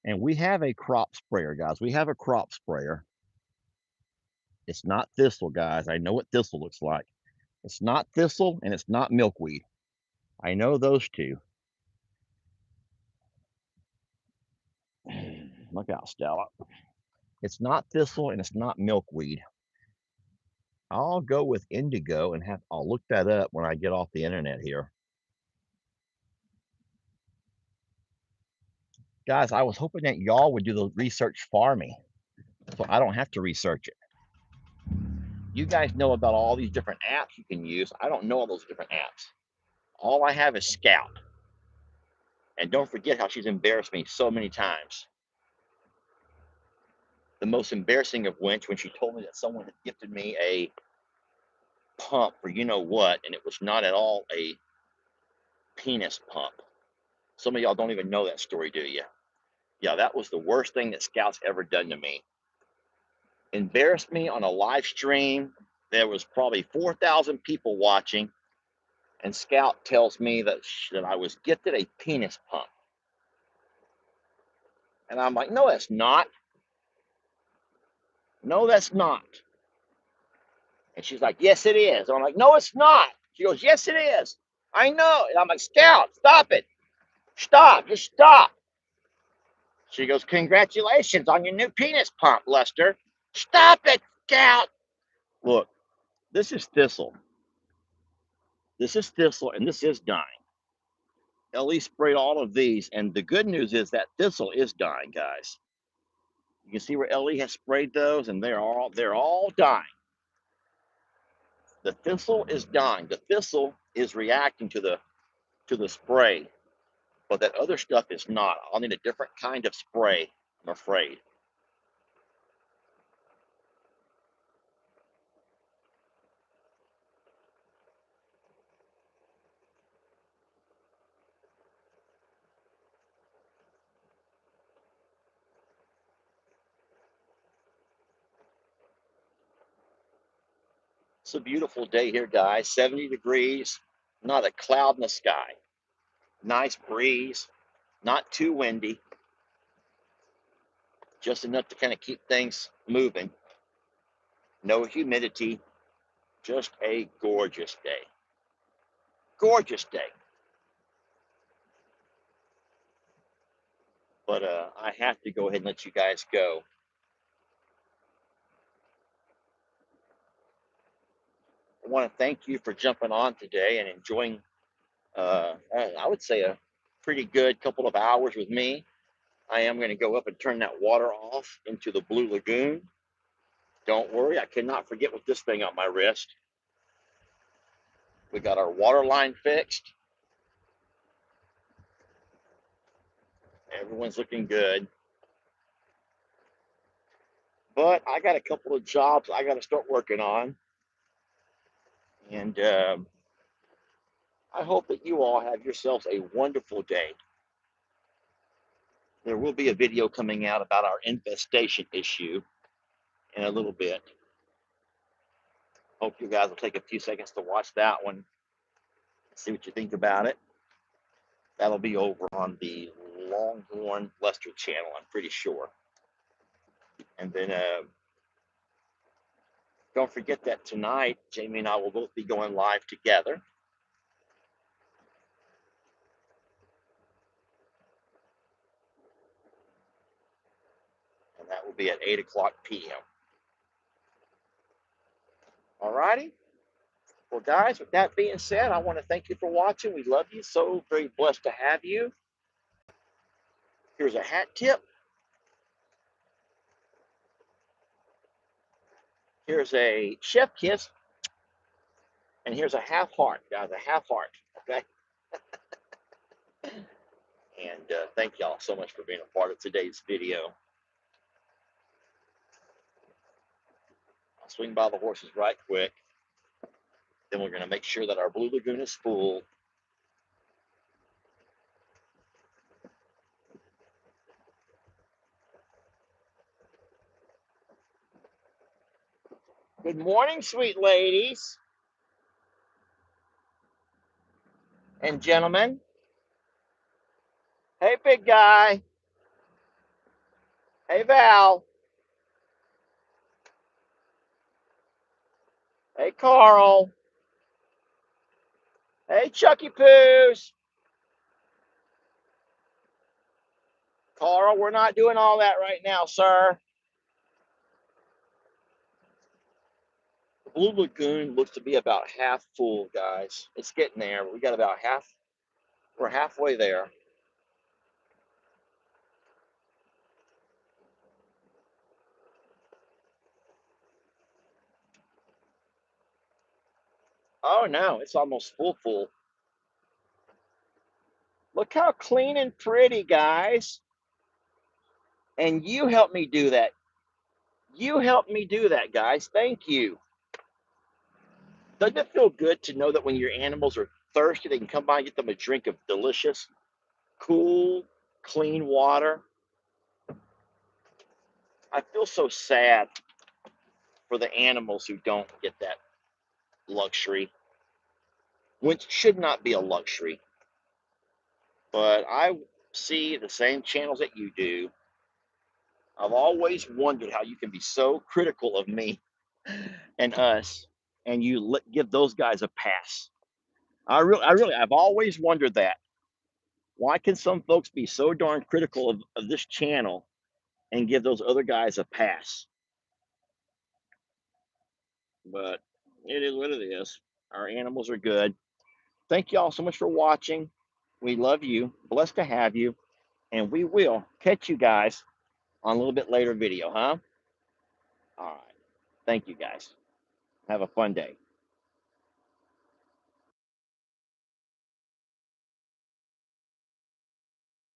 and we have a crop sprayer, guys. We have a crop sprayer. It's not thistle, guys. I know what thistle looks like. It's not thistle and it's not milkweed. I know those two. Look out, Stella. It's not thistle and it's not milkweed. I'll go with indigo and I'll look that up when I get off the internet here. Guys, I was hoping that y'all would do the research for me so I don't have to research it. You guys know about all these different apps you can use. I don't know all those different apps. All I have is Scout. And don't forget how she's embarrassed me so many times. The most embarrassing of which, when she told me that someone had gifted me a pump for you know what, and it was not at all a penis pump. Some of y'all don't even know that story, do you? Yeah, that was the worst thing that Scout's ever done to me. Embarrassed me on a live stream. There was probably 4,000 people watching, and Scout tells me that I was gifted a penis pump. And I'm like, no, that's not. No, that's not. And she's like, yes, it is. And I'm like, no, it's not. She goes, yes, it is. I know. And I'm like, Scout, stop it. Stop. Just stop. She goes, congratulations on your new penis pump, Lester. Stop it, Scout. Look, this is thistle. This is thistle, and this is dying. Ellie sprayed all of these, and the good news is that thistle is dying, guys. You can see where Ellie has sprayed those, and they're all dying. The thistle is dying. The thistle is reacting to the spray, but that other stuff is not. I'll need a different kind of spray, I'm afraid. It's a beautiful day here, guys. 70 degrees, not a cloud in the sky. Nice breeze, not too windy, just enough to kind of keep things moving. No humidity, just a gorgeous day. Gorgeous day. But I have to go ahead and let you guys go. I want to thank you for jumping on today and enjoying, I would say, a pretty good couple of hours with me. I am going to go up and turn that water off into the Blue Lagoon. Don't worry, I cannot forget with this thing on my wrist. We got our water line fixed. Everyone's looking good. But I got a couple of jobs I got to start working on. And I hope that you all have yourselves a wonderful day. There will be a video coming out about our infestation issue in a little bit. Hope you guys will take a few seconds to watch that one, see what you think about it. That'll be over on the Longhorn Lester channel, I'm pretty sure. And then don't forget that tonight, Jamie and I will both be going live together. And that will be at 8 o'clock p.m. All righty. Well, guys, with that being said, I want to thank you for watching. We love you. So very blessed to have you. Here's a hat tip. Here's a chef kiss. And here's a half heart, guys, a half heart. Okay. And thank y'all so much for being a part of today's video. I'll swing by the horses right quick. Then we're going to make sure that our Blue Lagoon is full. Good morning, sweet ladies and gentlemen. Hey, big guy. Hey, Val. Hey, Carl. Hey, Chucky Poos. Carl, we're not doing all that right now, sir. The Blue Lagoon looks to be about half full, guys. It's getting there. We got about half. We're halfway there. Oh, no, it's almost full. Look how clean and pretty, guys. And you helped me do that. You helped me do that, guys. Thank you. Doesn't it feel good to know that when your animals are thirsty, they can come by and get them a drink of delicious, cool, clean water? I feel so sad for the animals who don't get that luxury, which should not be a luxury. But I see the same channels that you do. I've always wondered how you can be so critical of me and us, and you give those guys a pass. I've always wondered that. Why can some folks be so darn critical of this channel and give those other guys a pass? But it is what it is. Our animals are good. Thank you all so much for watching. We love you. Blessed to have you. And we will catch you guys on a little bit later video, huh? All right. Thank you guys. Have a fun day.